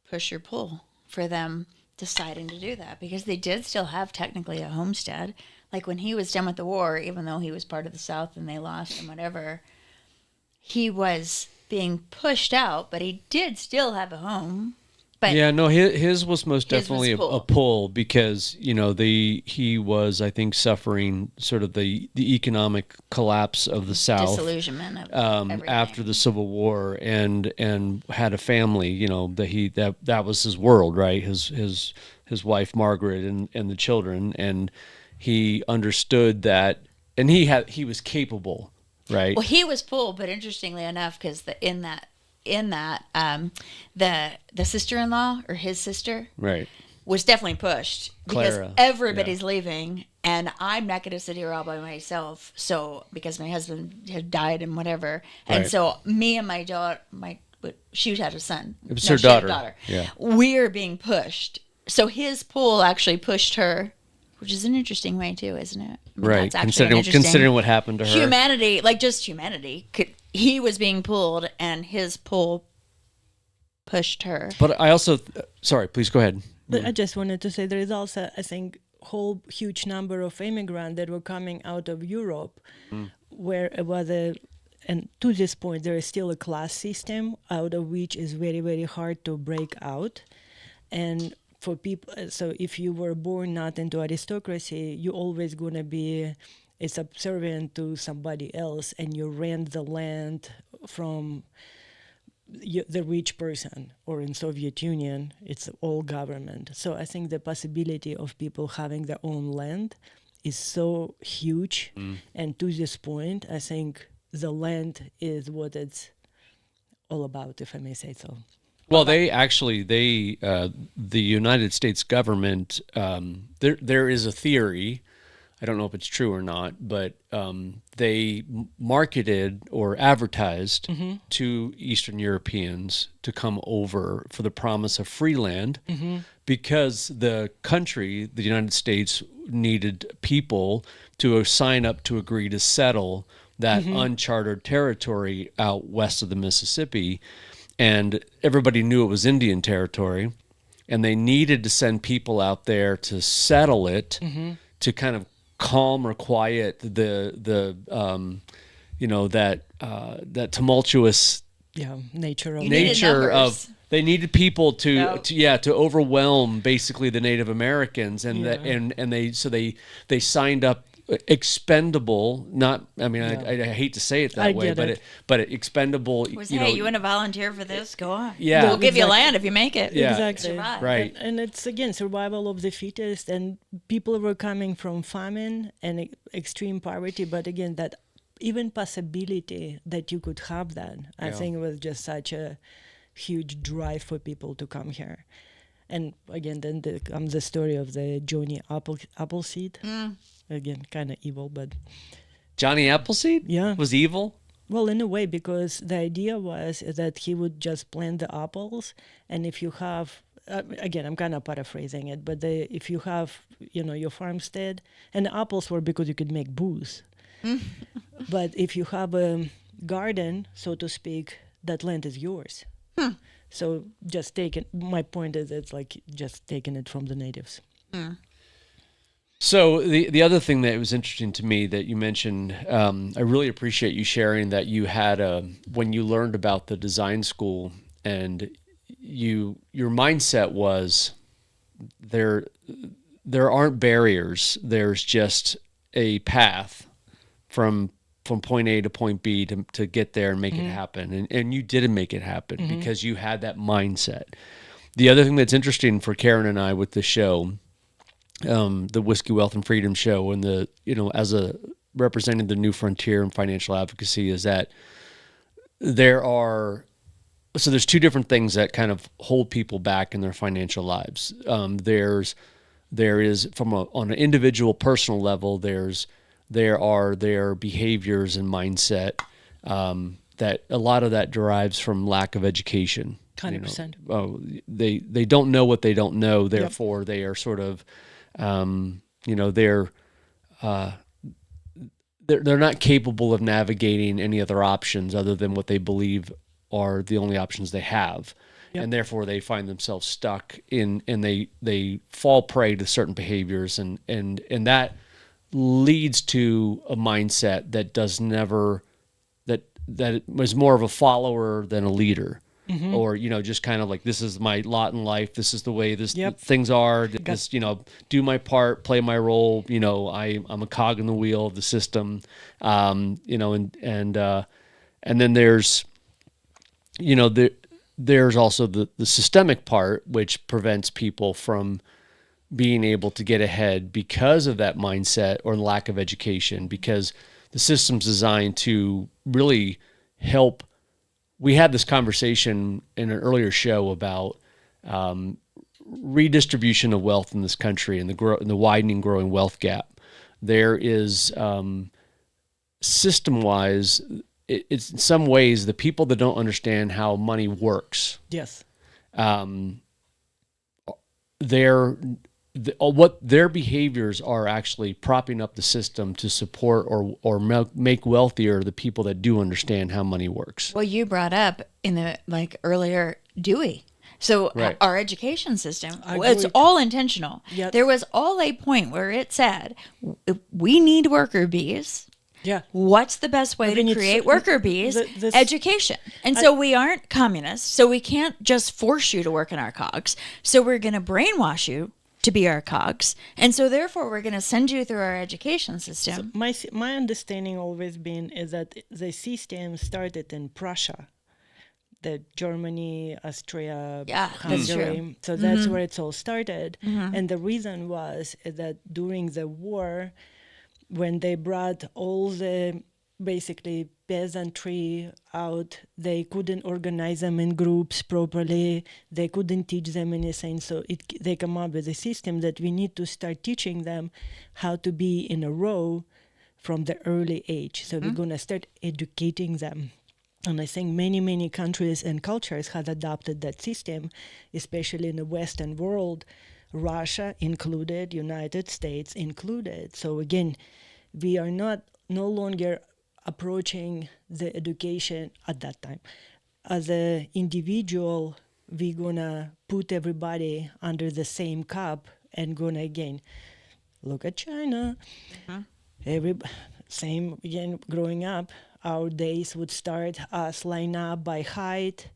push or pull for them deciding to do that, because they did still have technically a homestead. Like when he was done with the war, even though he was part of the South and they lost and whatever, he was being pushed out, but he did still have a home. But yeah, no, his was most his definitely was a pull because he was, I think, suffering sort of the economic collapse of the South, disillusionment of everything. after the Civil War, and had a family. That was his world, right? His wife Margaret and the children, and he understood that, and he was capable, right? Well, he was pulled, but interestingly enough, because in that the sister-in-law or his sister Right. was definitely pushed Clara, because everybody's leaving and I'm not going to sit here all by myself. So because my husband had died and whatever, and Right. so me and my daughter, she had a son. It was No, her she had a daughter. Yeah. We're being pushed. So his pull actually pushed her, which is an interesting way too, isn't it? I mean, Right. that's actually an Considering what happened to her. humanity, like just humanity, he was being pulled and his pull pushed her. But I also, sorry, please go ahead. But I just wanted to say there is also, I think, whole huge number of immigrants that were coming out of Europe, where it was and to this point there is still a class system out of which is very, very hard to break out. And for people, so if you were born not into aristocracy, you're always going to be a subservient to somebody else, and you rent the land from the rich person. Or in Soviet Union, it's all government. So I think the possibility of people having their own land is so huge. And to this point, I think the land is what it's all about, if I may say so. Well, the United States government, there is a theory, I don't know if it's true or not, but they marketed or advertised to Eastern Europeans to come over for the promise of free land because the country, the United States, needed people to sign up to agree to settle that uncharted territory out west of the Mississippi. And everybody knew it was Indian territory, and they needed to send people out there to settle it, to kind of calm or quiet that tumultuous Nature of nature of. They needed people Yep. to overwhelm basically the Native Americans, and they signed up expendable. Not, I mean, I hate to say it that way, but expendable. Was, hey, you want to volunteer for this? Go on. Yeah. We'll give you Exactly. land if you make it. Yeah. Exactly. Survive. Right. And it's, again, survival of the fittest, and people were coming from famine and extreme poverty. But again, that even possibility that you could have that, I think it was just such a huge drive for people to come here. And again, then comes the story of the Johnny Appleseed. Again, kind of evil, but... Johnny Appleseed? Yeah. Was evil? Well, in a way, because the idea was that he would just plant the apples, and if you have, again, I'm kind of paraphrasing it, but if you have, your farmstead, and the apples were because you could make booze. But if you have a garden, so to speak, that land is yours. So just my point is it's like just taking it from the natives. So the other thing that was interesting to me that you mentioned, I really appreciate you sharing that you had when you learned about the design school, and your mindset was there aren't barriers. There's just a path from point A to point B to get there and make it happen. And you didn't make it happen because you had that mindset. The other thing that's interesting for Karen and I with the show, the Whiskey, Wealth, and Freedom show, and as a representing the new frontier in financial advocacy, is that there's two different things that kind of hold people back in their financial lives. There is on an individual personal level, there are their behaviors and mindset, that a lot of that derives from lack of education. 100%. They don't know what they don't know, therefore they are sort of they're not capable of navigating any other options other than what they believe are the only options they have. Yep. And therefore they find themselves stuck and they fall prey to certain behaviors, and that leads to a mindset that that was more of a follower than a leader. Or, just kind of like, this is my lot in life. This is the way things are. This, do my part, play my role. I'm a cog in the wheel of the system. And then there's, there's also the systemic part, which prevents people from being able to get ahead because of that mindset or lack of education, because the system's designed to really help. We had this conversation in an earlier show about redistribution of wealth in this country and the widening, growing wealth gap. There is system-wise, it's in some ways the people that don't understand how money works. Yes. What their behaviors are actually propping up the system to support or make wealthier the people that do understand how money works. Well, you brought up in the earlier Dewey. So Right. Our education system, Agreed. it's all intentional. Yep. There was all a point where it said, we need worker bees. Yeah. What's the best way to create worker bees? Education. And so we aren't communists, so we can't just force you to work in our cogs. So we're going to brainwash you to be our cogs, and so therefore we're going to send you through our education system. So my understanding always been is that the system started in Prussia, the Germany, Austria, Hungary. So that's where it's all started. And the reason was that during the war, when they brought all the basically peasantry out, they couldn't organize them in groups properly. They couldn't teach them anything. So they come up with a system that we need to start teaching them how to be in a row from the early age. So we're going to start educating them. And I think many, many countries and cultures had adopted that system, especially in the Western world, Russia included, United States included. So again, we are no longer approaching the education at that time. As an individual, we're gonna put everybody under the same cup and gonna again look at China. Same again, growing up, our days would start us line up by height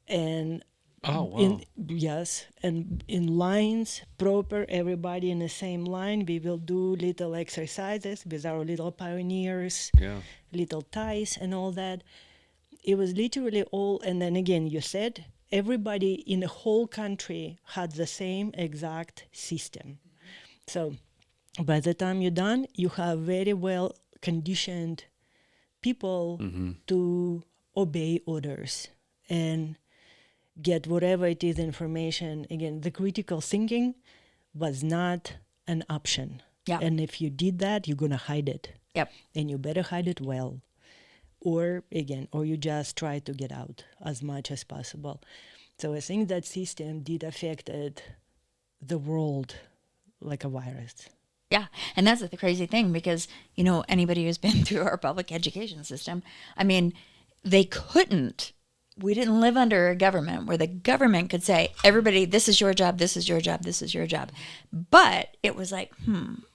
and in lines, proper, everybody in the same line. We will do little exercises with our little pioneers, little ties and all that. It was literally all, and then again, you said, everybody in the whole country had the same exact system. So by the time you're done, you have very well conditioned people to obey orders and get whatever it is information. Again, the critical thinking was not an option. Yeah. And if you did that, you're going to hide it. Yep. And you better hide it well. Or you just try to get out as much as possible. So I think that system did affected the world like a virus. Yeah, and that's the crazy thing, because, anybody who's been through our public education system, I mean, they couldn't we didn't live under a government where the government could say, everybody, this is your job, this is your job, this is your job. But it was like,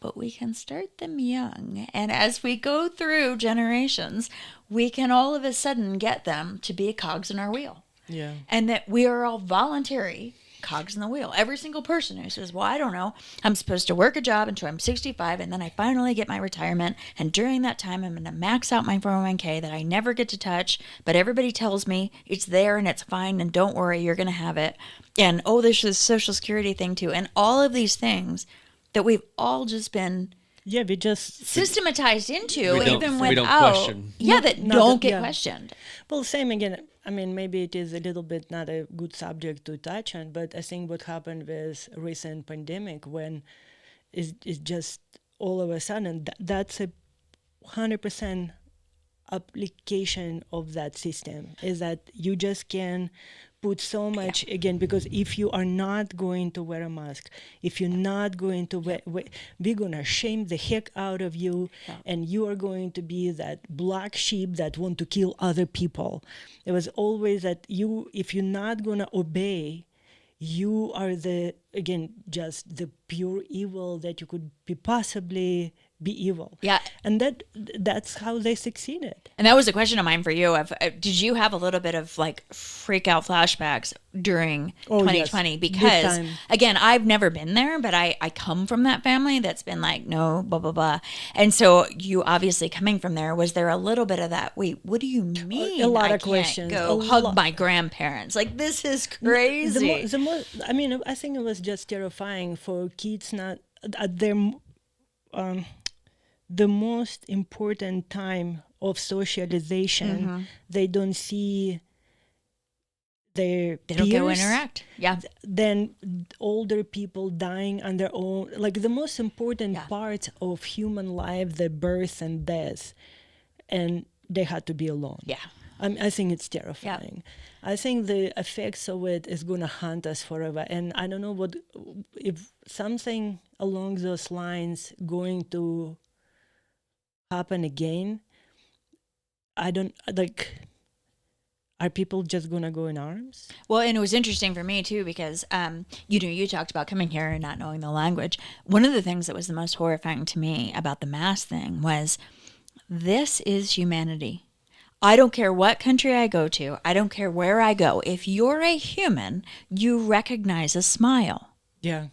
but we can start them young. And as we go through generations, we can all of a sudden get them to be cogs in our wheel. Yeah. And that we are all voluntary cogs in the wheel. Every single person who says, well, I don't know, I'm supposed to work a job until I'm 65 and then I finally get my retirement. And during that time, I'm going to max out my 401k that I never get to touch, but everybody tells me it's there and it's fine and don't worry, you're going to have it. And oh, there's this Social Security thing too. And all of these things that we've all just been we just systematized into, We don't- even we don't without, question. that Not don't that- get yeah. questioned. Well, same again. I mean, maybe it is a little bit not a good subject to touch on, but I think what happened with recent pandemic when is just all of a sudden that's a 100% application of that system is that you just can put so much again, because if you are not going to wear a mask, if you're not going to we're gonna shame the heck out of you, and you are going to be that black sheep that want to kill other people. It was always that if you're not gonna obey, you are just the pure evil that you could possibly be evil. Yeah. And that's how they succeeded. And that was a question of mine for you. Did you have a little bit of like freak out flashbacks during 2020? Yes. Because Big time. again, I've never been there, but I come from that family that's been like, no, blah, blah, blah. And so you obviously coming from there, was there a little bit of that? Wait, what do you mean? A lot I of can't questions. Go A hug lot. my grandparents. Like, this is crazy. I mean, I think it was just terrifying for kids not at their the most important time of socialization. They don't see their They don't go peers. interact. Yeah. Then older people dying on their own, like the most important Yeah. part of human life, the birth and death, and they had to be alone. Yeah. I think it's terrifying. I think the effects of it is going to haunt us forever. And I don't know if something along those lines going to happen again. I don't are people just going to go in arms? Well, and it was interesting for me too, because, you talked about coming here and not knowing the language. One of the things that was the most horrifying to me about the mask thing was, this is humanity. I don't care what country I go to. I don't care where I go. If you're a human, you recognize a smile. Yeah.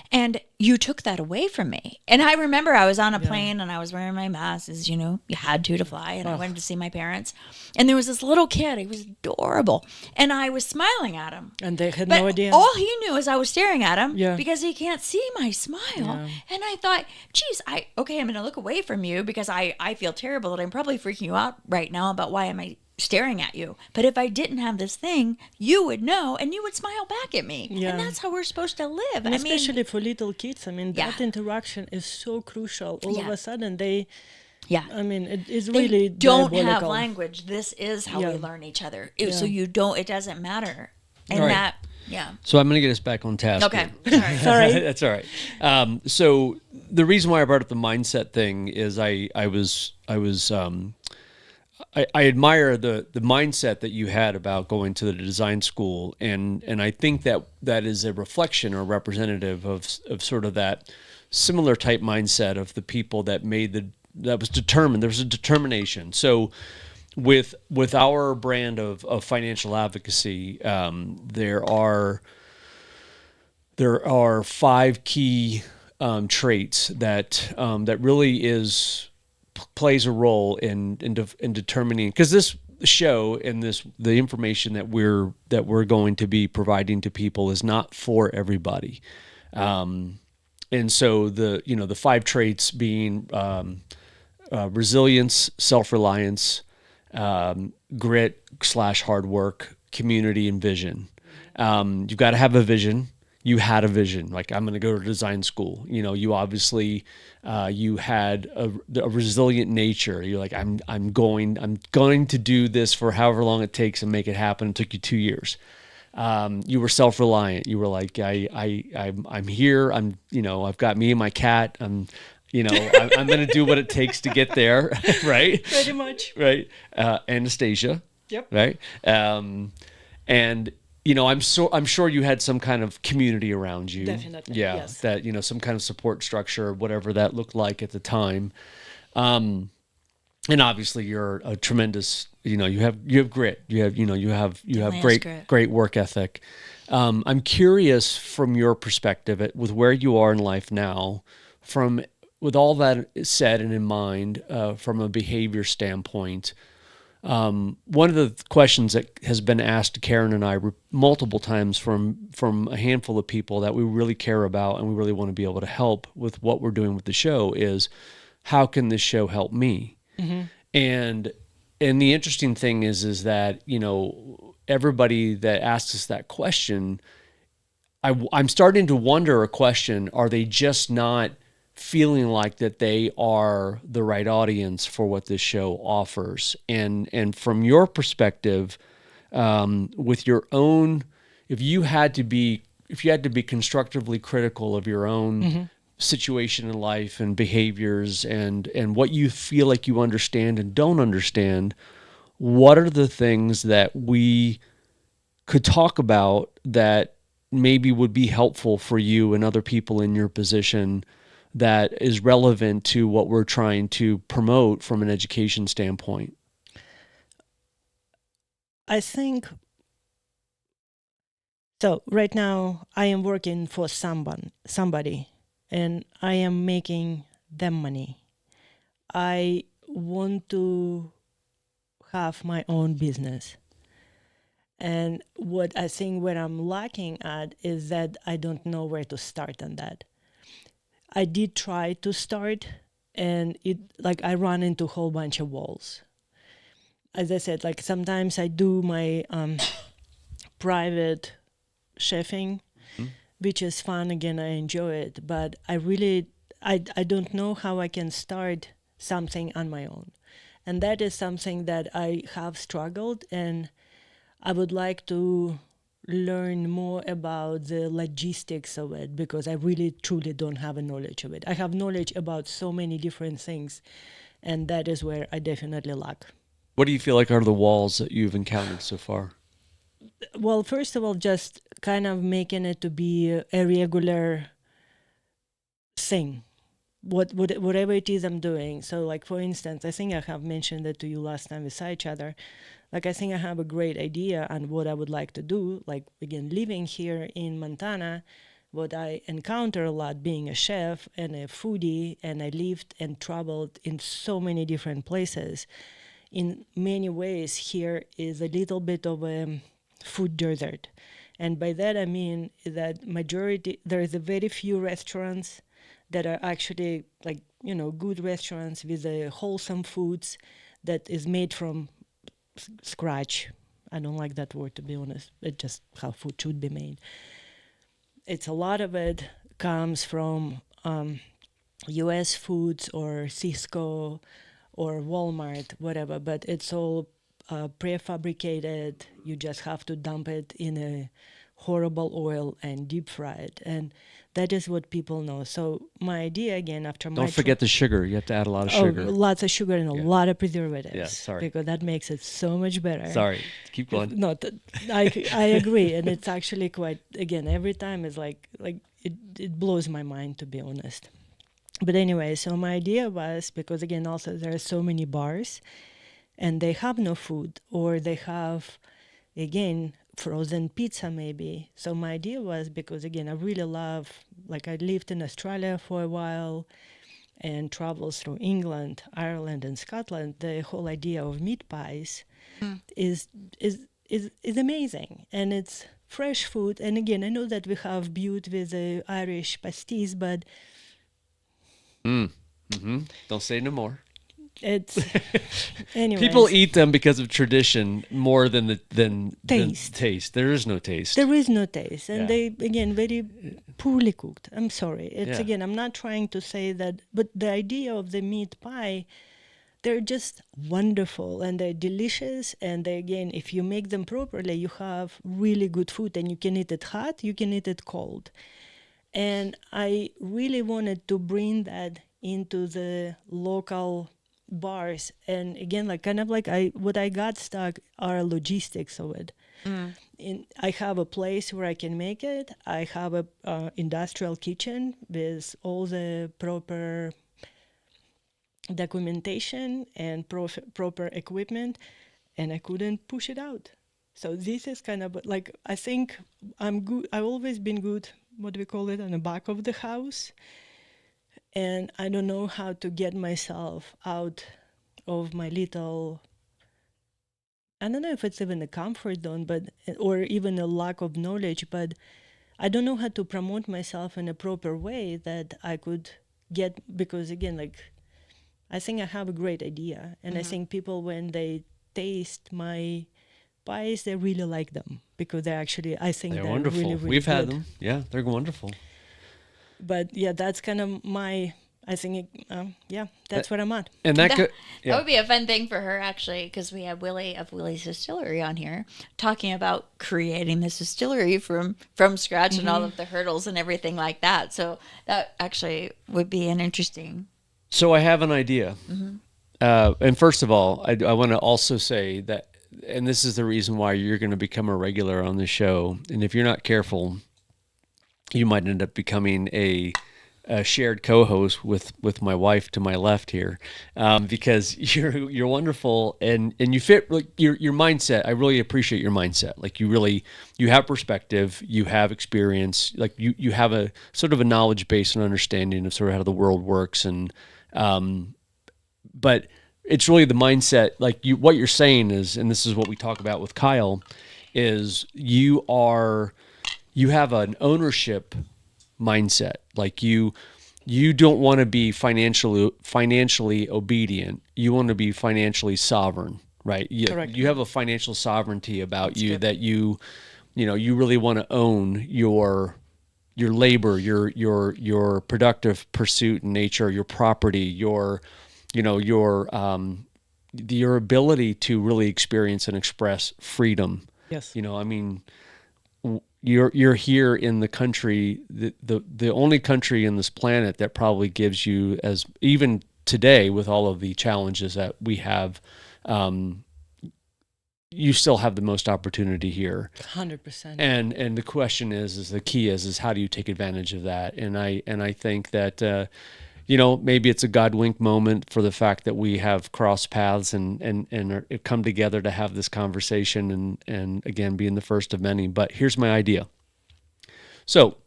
And you took that away from me. And I remember I was on a plane and I was wearing my mask, as you know, you had to fly. And I went to see my parents. And there was this little kid. He was adorable. And I was smiling at him. And they had But no idea. all he knew is I was staring at him Yeah. because he can't see my smile. And I thought, geez, I'm going to look away from you because I feel terrible that I'm probably freaking you out right now about why am I staring at you. But if I didn't have this thing, you would know and you would smile back at me. Yeah. And that's how we're supposed to live. And especially for little kids. I mean, Yeah. that interaction is so crucial. All of Yeah. a sudden, yeah. I mean, it is They really don't have diabolical. language. This is how we Yeah. learn each other. Yeah. So it doesn't matter. And All right. that, yeah. So I'm going to get us back on task. Okay. here. Sorry. That's all right. So the reason why I brought up the mindset thing is I admire the mindset that you had about going to the design school, and I think that is a reflection or representative of sort of that similar type mindset of the people that was determined. There was a determination. So with our brand of financial advocacy, there are 5 key traits that really plays a role in determining, because this show and the information that we're going to be providing to people is not for everybody, and so the 5 traits being resilience, self-reliance, grit / hard work, community, and vision. You've got to have a vision. You had a vision, like, I'm going to go to design school. You obviously, you had a resilient nature. You're like, I'm going to do this for however long it takes and make it happen. It took you 2 years. You were self-reliant. You were like, I'm here. I've got me and my cat. I'm going to do what it takes to get there. Right. Pretty much. Right. Anastasia. Yep. Right. And I'm sure you had some kind of community around you. Definitely, Yeah. yes. That, some kind of support structure, whatever that looked like at the time. And obviously you're a tremendous, you have grit. You have Definitely has grit. great work ethic. I'm curious from your perspective with where you are in life now, with all that said and in mind, from a behavior standpoint. One of the questions that has been asked to Karen and I multiple times from a handful of people that we really care about and we really want to be able to help with what we're doing with the show is, how can this show help me? And the interesting thing is that everybody that asks us that question, I'm starting to wonder a question: are they just not feeling like that they are the right audience for what this show offers? And from your perspective, with your own, if you had to be constructively critical of your own situation in life and behaviors and what you feel like you understand and don't understand, what are the things that we could talk about that maybe would be helpful for you and other people in your position, that is relevant to what we're trying to promote from an education standpoint? I think so. Right now, I am working for somebody, and I am making them money. I want to have my own business. And what I think where I'm lacking at is that I don't know where to start on that. I did try to start, and I run into a whole bunch of walls. As I said, sometimes I do my private chefing, which is fun. Again, I enjoy it, but I don't know how I can start something on my own. And that is something that I have struggled, and I would like to learn more about the logistics of it, because I really truly don't have a knowledge of it. I have knowledge about so many different things, and that is where I definitely lack. What do you feel like are the walls that you've encountered so far? Well, first of all, just kind of making it to be a regular thing. Whatever it is I'm doing. So, for instance, I think I have mentioned that to you last time we saw each other. I think I have a great idea on what I would like to do. Again, living here in Montana, what I encounter a lot being a chef and a foodie, and I lived and traveled in so many different places. In many ways, here is a little bit of a food desert. And by that I mean that there is a very few restaurants that are actually good restaurants with wholesome foods that is made from scratch. I don't like that word, to be honest. It's just how food should be made. It's a lot of it comes from U.S. foods or Cisco or Walmart, whatever, but it's all prefabricated. You just have to dump it in a horrible oil and deep fry it. And that is what people know. So my idea, again, after my... Don't forget the sugar. You have to add a lot of Oh, sugar. lots of sugar and a lot of preservatives. Yeah, sorry. Because that makes it so much better. Sorry. Keep going. No, I agree. And it's actually quite, again, every time it's it blows my mind, to be honest. But anyway, so my idea was, because again, also there are so many bars and they have no food, or they have, again, frozen pizza maybe. So my idea was, because again, I really love, I lived in Australia for a while and traveled through England, Ireland, and Scotland. The whole idea of meat pies is amazing, and it's fresh food. And again, I know that we have beaut with the Irish pasties, but Don't say no more. it's anyways. People eat them because of tradition more than Taste. Taste. There is no taste. There is no taste, and Yeah. they, again, very poorly cooked. I'm sorry. It's Yeah. again, I'm not trying to say that, but the idea of the meat pie, they're just wonderful and they're delicious. And they, again, if you make them properly, you have really good food, and you can eat it hot, you can eat it cold. And I really wanted to bring that into the local bars. And again, like kind of like what I got stuck are logistics of it. I have a place where I can make it. I have a industrial kitchen with all the proper documentation and proper equipment, and I couldn't push it out. So this is kind of like, I think I'm good. I've always been good, what do we call it, on the back of the house. And I don't know how to get myself out of my little, I don't know if it's even a comfort zone, but or even a lack of knowledge, but I don't know how to promote myself in a proper way that I could get, because again, like, I think I have a great idea. And I think people, when they taste my pies, they really like them, because they're actually, I think They're they're wonderful. really, really We've had good. them. Yeah, they're wonderful. But yeah, that's kind of my, I think, yeah, that's where I'm at. And that, That yeah. would be a fun thing for her, actually, because we had Willie of Willie's Distillery on here talking about creating this distillery from scratch and all of the hurdles and everything like that. So that actually would be an interesting. So I have an idea. And first of all, I want to also say that, and this is the reason why you're going to become a regular on the show. And if you're not careful, you might end up becoming a shared co-host with my wife to my left here, because you're wonderful, and you fit, like, your mindset. I really appreciate your mindset. Like, you have perspective, you have experience, like you have a sort of a knowledge base and understanding of sort of how the world works, and but it's really the mindset. Like, what you're saying is, and this is what we talk about with Kyle, is you have an ownership mindset. Like, you don't want to be financially obedient. You want to be financially sovereign, right? Correct. You have a financial sovereignty about you, that you really want to own your labor, your productive pursuit in nature, your property, your ability to really experience and express freedom. Yes. I mean, you're here in the country, the only country in this planet that probably gives you, as even today with all of the challenges that we have, you still have the most opportunity here. 100%. And the question is the key is how do you take advantage of that? And I think that maybe it's a God wink moment for the fact that we have crossed paths and come together to have this conversation, and again, being the first of many. But here's my idea. So,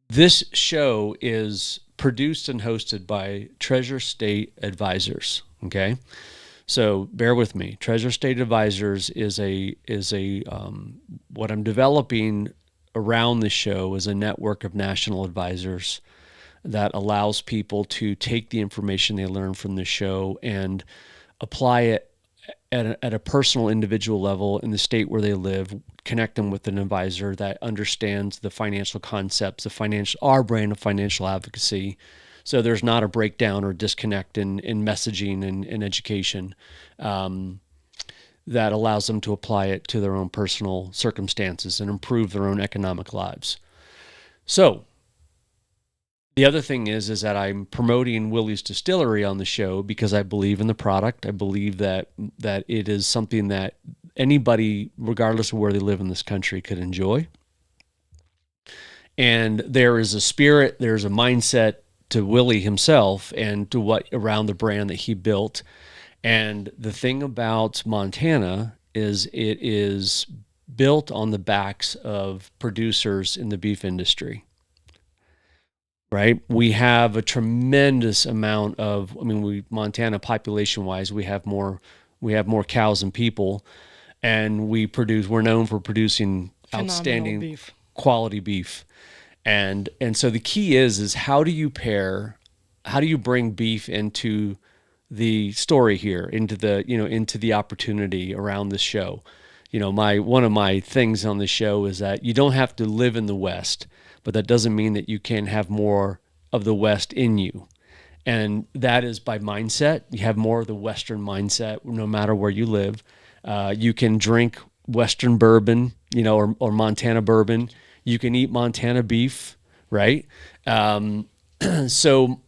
this show is produced and hosted by Treasure State Advisors. Okay. So bear with me. Treasure State Advisors is what I'm developing around the show is a network of national advisors that allows people to take the information they learn from the show and apply it at a personal, individual level in the state where they live, connect them with an advisor that understands the financial concepts, our brand of financial advocacy. So there's not a breakdown or disconnect in messaging and education, that allows them to apply it to their own personal circumstances and improve their own economic lives. So the other thing is that I'm promoting Willie's Distillery on the show because I believe in the product. I believe that it is something that anybody, regardless of where they live in this country, could enjoy. And there is a spirit, there's a mindset to Willie himself and to what around the brand that he built. And the thing about Montana is it is built on the backs of producers in the beef industry. Right? We have a tremendous amount of, Montana population-wise, we have more cows than people, and we're known for producing Phenomenal outstanding beef. quality beef. And so the key is how do you bring beef into the story here, into the opportunity around the show? One of my things on the show is that you don't have to live in the West, but that doesn't mean that you can't have more of the West in you. And that is by mindset. You have more of the Western mindset no matter where you live. You can drink Western bourbon, or Montana bourbon. You can eat Montana beef, right? So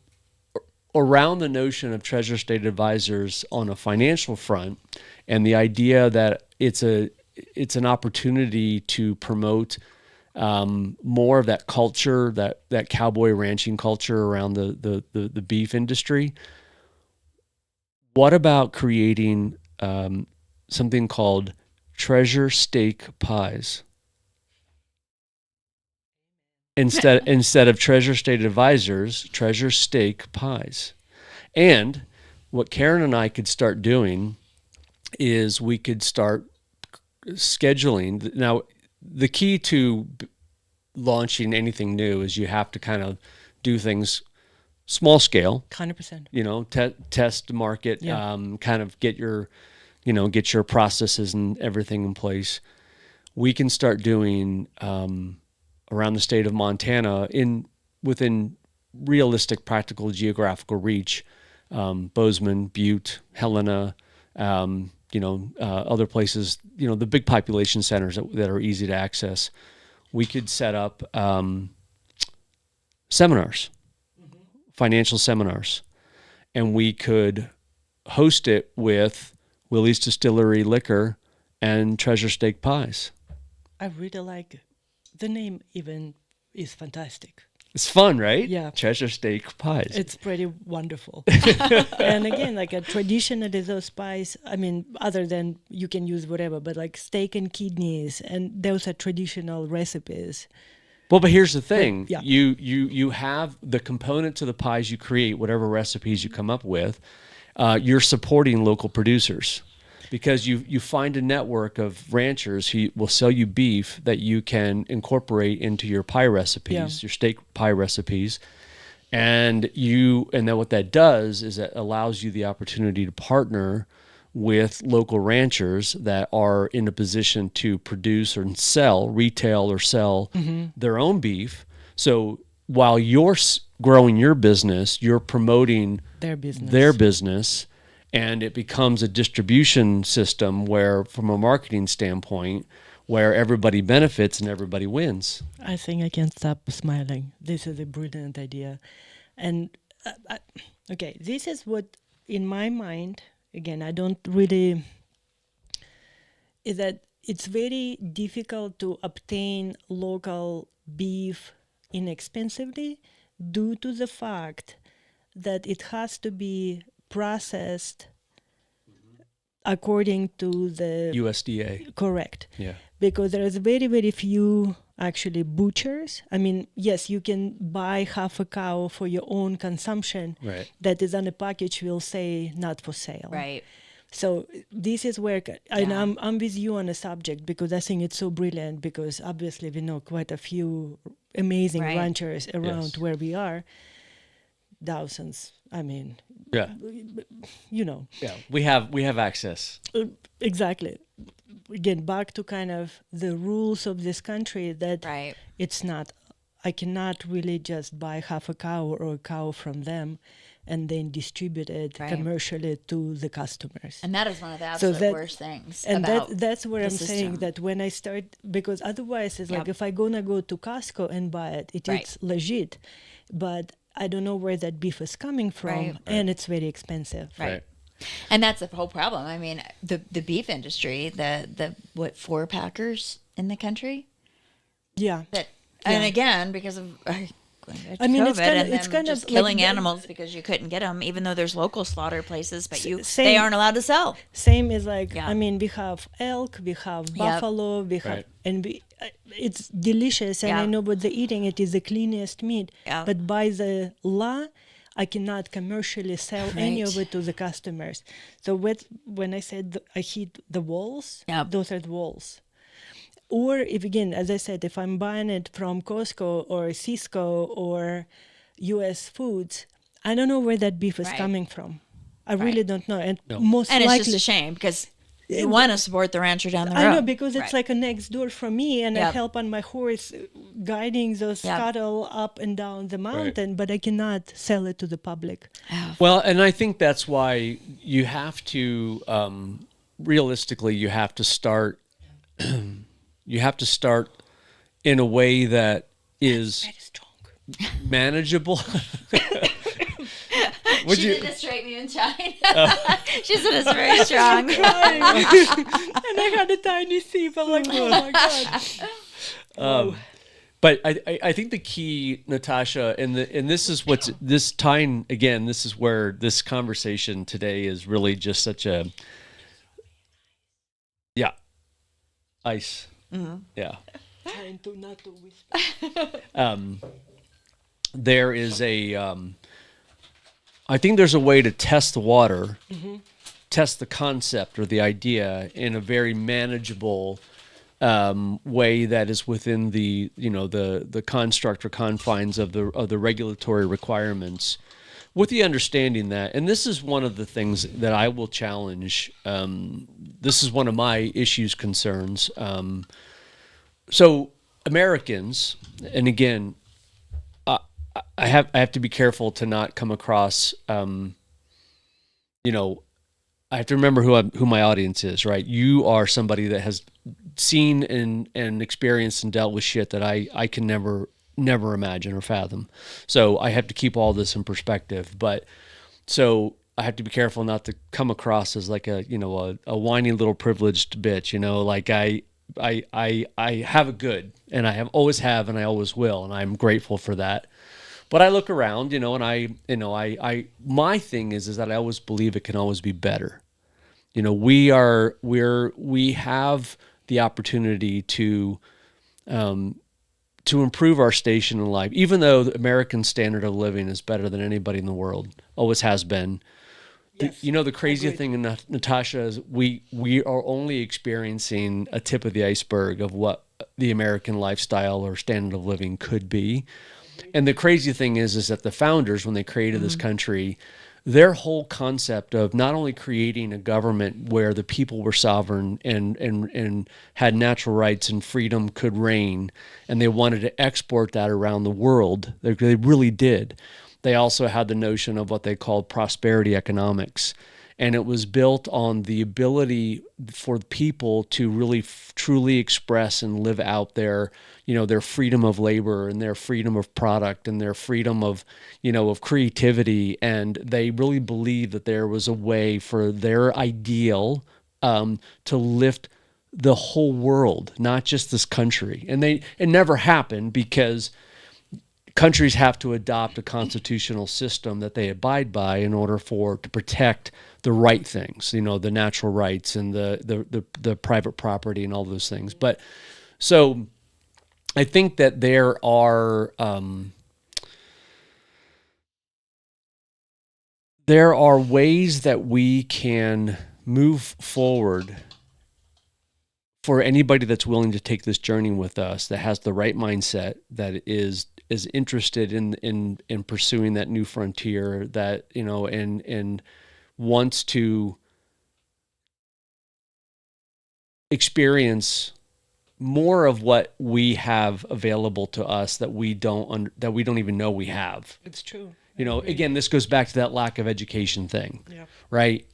around the notion of treasury state advisors on a financial front, and the idea that it's an opportunity to promote more of that culture, that cowboy ranching culture around the beef industry. What about creating something called treasure steak pies? Instead of treasure state advisors, treasure steak pies. And what Karen and I could start doing is we could start scheduling. Now, the key to launching anything new is you have to kind of do things small scale, 100%. Test market, Yeah. kind of get your processes and everything in place. We can start doing around the state of Montana within realistic, practical geographical reach, Bozeman, Butte, Helena, other places, the big population centers that are easy to access. We could set up seminars, financial seminars, and we could host it with Willie's Distillery Liquor and Treasure Steak Pies. I really like the name. Even is fantastic. It's fun, right? Yeah. Treasure Steak Pies. It's pretty wonderful. And again, like traditionally those pies, I mean, other than you can use whatever, but like steak and kidneys, and those are traditional recipes. Well, but here's the thing. Yeah. You have the component to the pies you create, whatever recipes you come up with, you're supporting local producers. Because you find a network of ranchers who will sell you beef that you can incorporate into your pie recipes, your steak pie recipes, and then what that does is it allows you the opportunity to partner with local ranchers that are in a position to produce or sell, retail or sell their own beef. So while you're growing your business, you're promoting Their business. And it becomes a distribution system where, from a marketing standpoint, where everybody benefits and everybody wins. I think I can't stop smiling. This is a brilliant idea. And, okay, this is what, in my mind, again, I don't really, is that it's very difficult to obtain local beef inexpensively due to the fact that it has to be processed according to the USDA. Correct. Yeah. Because there is very, very few actually butchers. I mean, yes, you can buy half a cow for your own consumption. Right. That is on a package will say not for sale. Right. So this is where, and I'm with you on the subject because I think it's so brilliant because obviously we know quite a few amazing ranchers around where we are. Thousands. I mean, Yeah. Yeah. We have access. Exactly. Again, back to kind of the rules of this country that it's not, I cannot really just buy half a cow or a cow from them and then distribute it commercially to the customers. And that is one of the absolute worst things. And about that's where I'm system. saying that when I start, because otherwise it's like if I'm going to go to Costco and buy it, it's legit. But I don't know where that beef is coming from, and it's very expensive. Right. And that's the whole problem. I mean, the beef industry, the 4 packers in the country? Yeah. And again, because of I mean, COVID it's kind of killing like animals because you couldn't get them, even though there's local slaughter places, but same, they aren't allowed to sell. Same as like, I mean, we have elk, we have buffalo, we have, and it's delicious, and I know what they're eating. It is the cleanest meat, but by the law, I cannot commercially sell any of it to the customers. So when I said I hit the walls, those are the walls. Or if, again, as I said, if I'm buying it from Costco or Cisco or U.S. Foods, I don't know where that beef is coming from. I really don't know. And most and likely... it's just a shame because you want to support the rancher down the road. I know, because it's like a next door from me, and I help on my horse guiding those cattle up and down the mountain, but I cannot sell it to the public. Well, and I think that's why you have to, realistically, you have to start... You have to start in a way that is Very strong. manageable. She did a straight moonshine. She said it's very strong. And I had a tiny sip. I'm like, oh my god. But I think the key, Natasha, and this is what's this time again. This is where this conversation today is really just such a ice. Yeah. Trying to not to whisper. There is I think there's a way to test the water, test the concept or the idea in a very manageable way that is within the the construct or confines of the regulatory requirements, with the understanding that, and this is one of the things that I will challenge. This is one of my issues, concerns. So Americans, and again, I have to be careful to not come across, I have to remember who my audience is, right? You are somebody that has seen and experienced and dealt with shit that I can never imagine or fathom. So I have to keep all this in perspective. But so I have to be careful not to come across as like a whiny little privileged bitch, like I have it good, and I always have, and I always will, and I'm grateful for that. But I look around, and my thing is that I always believe it can always be better. We have the opportunity to improve our station in life, even though the American standard of living is better than anybody in the world, always has been. Yes, The crazy thing, Natasha, is we are only experiencing a tip of the iceberg of what the American lifestyle or standard of living could be. And the crazy thing is that the founders, when they created this country, their whole concept of not only creating a government where the people were sovereign and had natural rights and freedom could reign, and they wanted to export that around the world, they really did. They also had the notion of what they called prosperity economics. And it was built on the ability for people to really truly express and live out their freedom of labor and their freedom of product and their freedom of creativity. And they really believed that there was a way for their ideal to lift the whole world, not just this country. And it never happened because countries have to adopt a constitutional system that they abide by in order to protect the right things, the natural rights and the private property and all those things. But so I think that there are ways that we can move forward for anybody that's willing to take this journey with us, that has the right mindset, that is interested in pursuing that new frontier, that and wants to experience more of what we have available to us that we don't even know we have. It's true. Again, this goes back to that lack of education thing, right?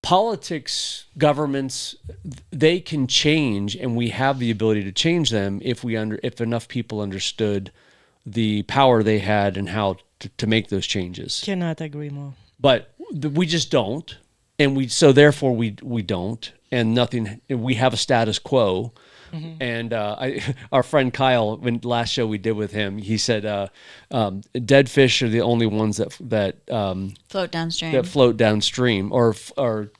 Politics, governments, they can change, and we have the ability to change them if enough people understood the power they had and how to make those changes. Cannot agree more. But we just don't, and therefore we don't, and nothing. We have a status quo. And our friend Kyle, when last show we did with him, he said dead fish are the only ones that float downstream. Or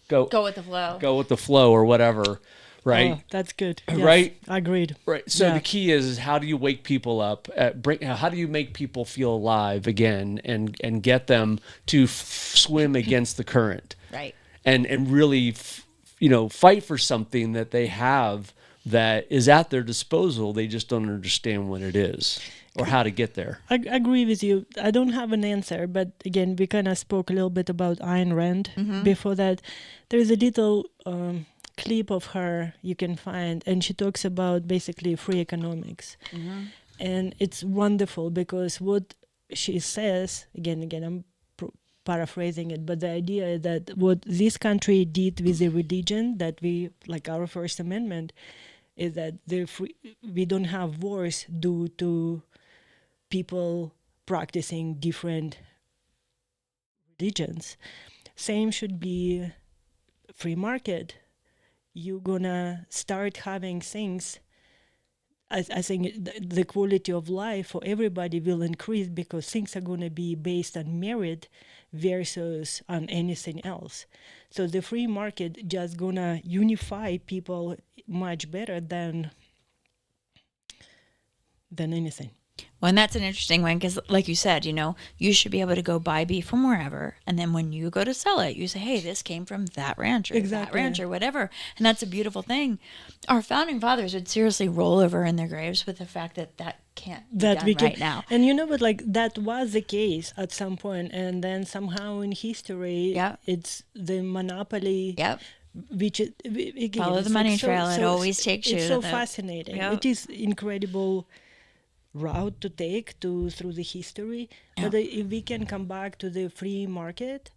go with the flow. Go with the flow or whatever, right? Oh, that's good. Yes, right? Agreed. Right. So the key is how do you wake people up? How do you make people feel alive again and get them to swim against the current? Right. And really, fight for something that they have that is at their disposal. They just don't understand what it is or how to get there. I agree with you. I don't have an answer, but again, we kind of spoke a little bit about Ayn Rand before that. There's a little clip of her you can find, and she talks about basically free economics. And it's wonderful because what she says, again, I'm paraphrasing it, but the idea is that what this country did with the religion, that we, like our First Amendment, is that we don't have wars due to people practicing different religions. Same should be free market. You're gonna start having things. I think the quality of life for everybody will increase because things are gonna be based on merit versus on anything else. So the free market just gonna unify people much better than anything. Well, and that's an interesting one because, like you said, you should be able to go buy beef from wherever, and then when you go to sell it, you say, "Hey, this came from that rancher, Exactly. that rancher, whatever," and that's a beautiful thing. Our founding fathers would seriously roll over in their graves with the fact that can't be That done we can, right now. and but that was the case at some point, and then somehow in history, Yep. it's the monopoly. Yep. Which is, again, Follow it's the money like trail. It always takes you It's to so the- fascinating. Yep. It is incredible route to take through the history. Yeah. But if we can come back to the free market,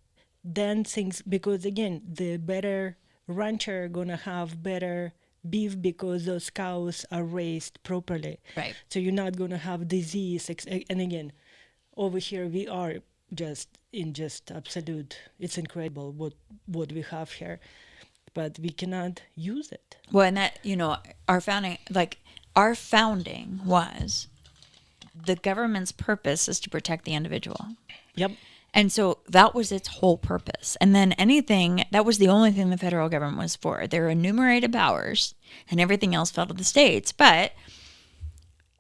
then things, because again, the better rancher gonna have better beef because those cows are raised properly. Right. So you're not gonna have disease. And again, over here we are just absolute. It's incredible what we have here, but we cannot use it. Well, and that our founding was the government's purpose is to protect the individual. Yep. And so that was its whole purpose. And then that was the only thing the federal government was for. Their enumerated powers and everything else fell to the states. But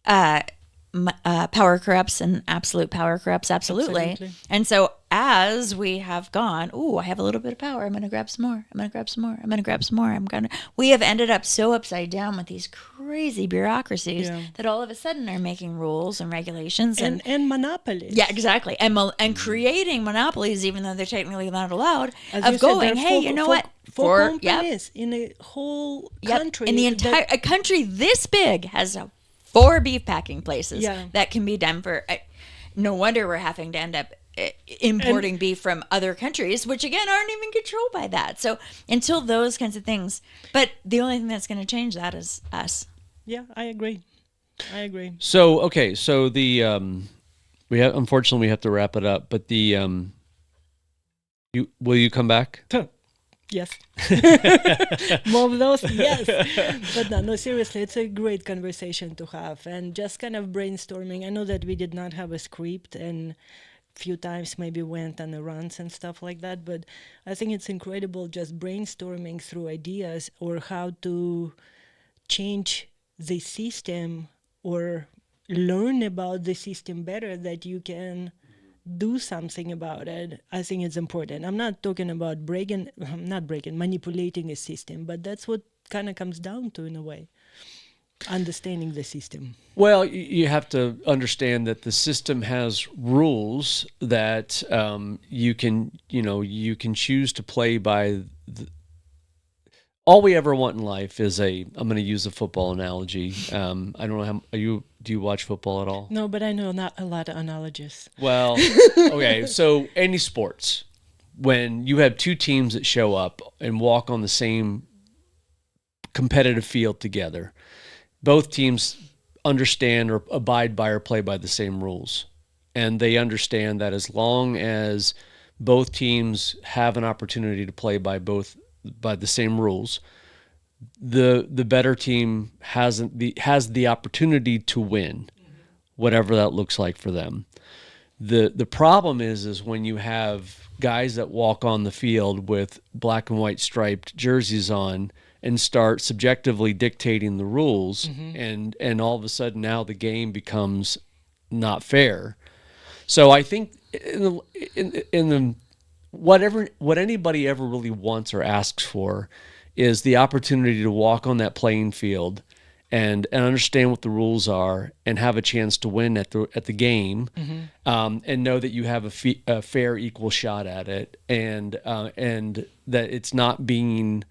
power corrupts and absolute power corrupts absolutely. Absolutely. And so as we have gone, I have a little bit of power. I'm going to grab some more. I'm going to grab some more. I'm going to grab some more. We have ended up so upside down with these crazy bureaucracies that all of a sudden are making rules and regulations And monopolies. yeah, exactly. And creating monopolies, even though they're technically not allowed, As you of said, going, there are hey, you know what? Four companies in a whole country. In the entire a country this big has 4 beef packing places Yeah. that can be done for. No wonder we're having to end up importing beef from other countries, which again aren't even controlled by that. So until those kinds of things, but the only thing that's going to change that is us. Yeah, I agree. So okay, so the unfortunately we have to wrap it up, but the will you come back? Yes. More of those, yes. But no, seriously, it's a great conversation to have. And just kind of brainstorming. I know that we did not have a script and few times maybe went on the runs and stuff like that. But I think it's incredible just brainstorming through ideas or how to change the system or learn about the system better that you can do something about it. I think it's important. I'm not talking about manipulating a system, but that's what kind of comes down to in a way, understanding the system. Well, you have to understand that the system has rules that you can choose to play by. All we ever want in life is I'm going to use a football analogy. I don't know do you watch football at all? No, but I know not a lot of analogies. Well, okay. So any sports, when you have 2 teams that show up and walk on the same competitive field together, both teams understand or abide by or play by the same rules. And they understand that as long as both teams have an opportunity to play by the same rules, the better team has the opportunity to win, whatever that looks like for them. The problem is when you have guys that walk on the field with black and white striped jerseys on and start subjectively dictating the rules, and all of a sudden now the game becomes not fair. So I think what anybody ever really wants or asks for is the opportunity to walk on that playing field and understand what the rules are and have a chance to win at the game, and know that you have a fair, equal shot at it, and that it's not being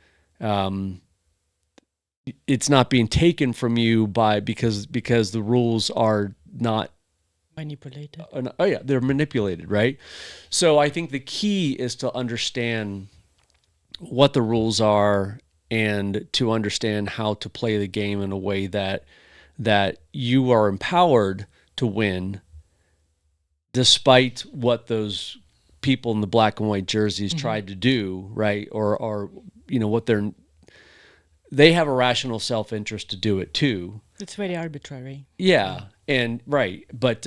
taken from you because the rules are not Manipulated. Oh yeah, they're manipulated, right? So I think the key is to understand what the rules are and to understand how to play the game in a way that you are empowered to win despite what those people in the black and white jerseys tried to do, right? Or what they have a rational self-interest to do it too. It's very arbitrary. Yeah. And right. But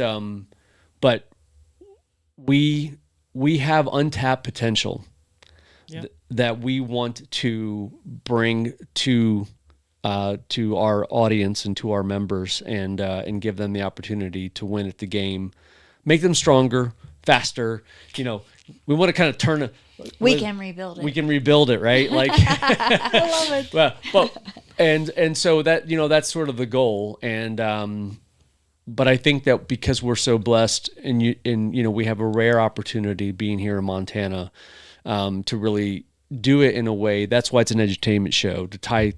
we have untapped potential that we want to bring to our audience and to our members, and give them the opportunity to win at the game, make them stronger, faster. We want to kind of turn We can rebuild it. We can rebuild it, right? Like, I love it. but and so that that's sort of the goal. And but I think that because we're so blessed, and we have a rare opportunity being here in Montana, to really do it in a way. That's why it's an edutainment show, to tie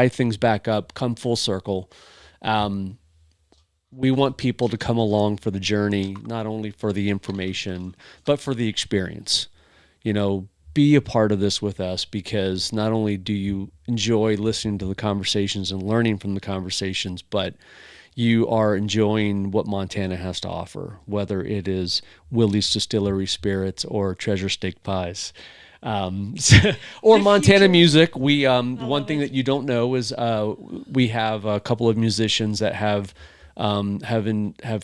things back up, come full circle. We want people to come along for the journey, not only for the information, but for the experience. Be a part of this with us, because not only do you enjoy listening to the conversations and learning from the conversations, but you are enjoying what Montana has to offer, whether it is Willie's Distillery Spirits or Treasure Steak Pies. Or Montana music. We one thing that you don't know is we have a couple of musicians that have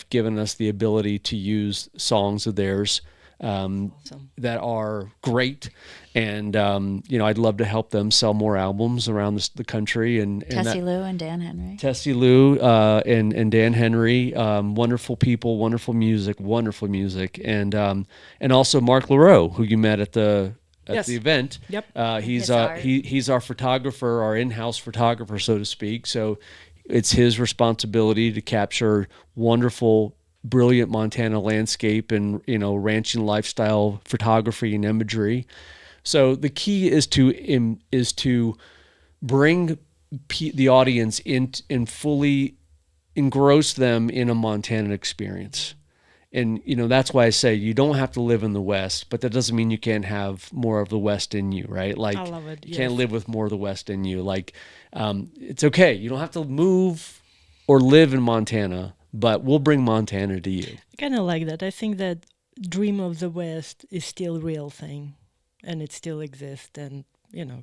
given us the ability to use songs of theirs that are great, and I'd love to help them sell more albums around the country. And Tessie Lou and Dan Henry. Tessie Lou and Dan Henry, wonderful people, wonderful music, and also Mark LaRoe, who you met at the event. Yep. He's our photographer, our in-house photographer, so to speak. So it's his responsibility to capture wonderful, brilliant Montana landscape and ranching lifestyle photography and imagery. So the key is to bring the audience in and fully engross them in a Montana experience. And that's why I say you don't have to live in the West, but that doesn't mean you can't have more of the West in you, right? Like, I love it. You can't live with more of the West in you. Like, it's okay. You don't have to move or live in Montana, but we'll bring Montana to you. I kind of like that. I think that dream of the West is still a real thing, and it still exists. And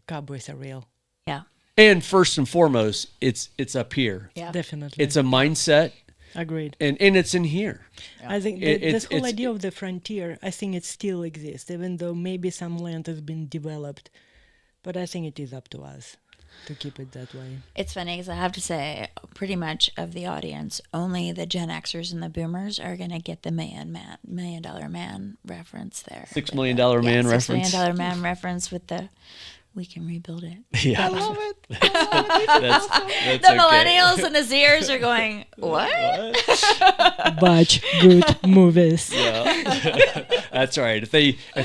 cowboys are real. Yeah. And first and foremost, it's up here. Yeah. Definitely. It's a mindset. Agreed. And it's in here. Yeah. I think this whole idea of the frontier, I think it still exists, even though maybe some land has been developed. But I think it is up to us to keep it that way. It's funny because I have to say, pretty much of the audience, only the Gen Xers and the Boomers are going to get the $million Dollar Man reference there. $6 Million Man reference. $6 Million Man reference with the "we can rebuild it." Yeah. I love it. That's the millennials and the Zers are going, what? Watch good movies. Yeah. That's right. If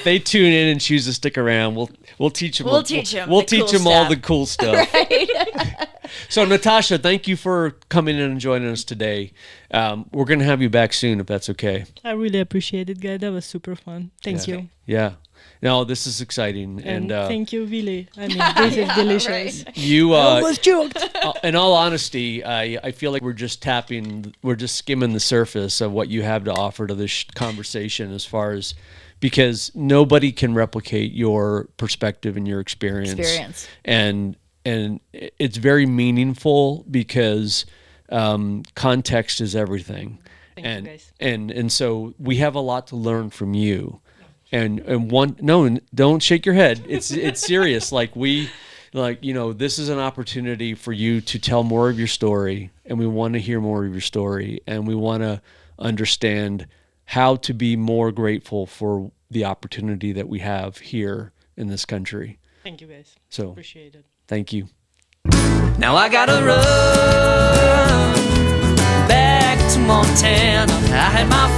they tune in and choose to stick around, we'll teach them. We'll teach them all the cool stuff. Right. So Natasha, thank you for coming in and joining us today. We're going to have you back soon if that's okay. I really appreciate it, guys. That was super fun. Thank you. Yeah. No, this is exciting, and thank you, Willie. I mean, this is delicious. Right. You I almost choked. In all honesty, I feel like we're just skimming the surface of what you have to offer to this conversation, as far as, because nobody can replicate your perspective and your experience. And it's very meaningful, because context is everything. Thank you, guys. And so we have a lot to learn from you. And don't shake your head. It's serious. This is an opportunity for you to tell more of your story, and we want to hear more of your story, and we want to understand how to be more grateful for the opportunity that we have here in this country. Thank you, guys. So appreciate it. Thank you. Now I gotta run back to Montana. I had my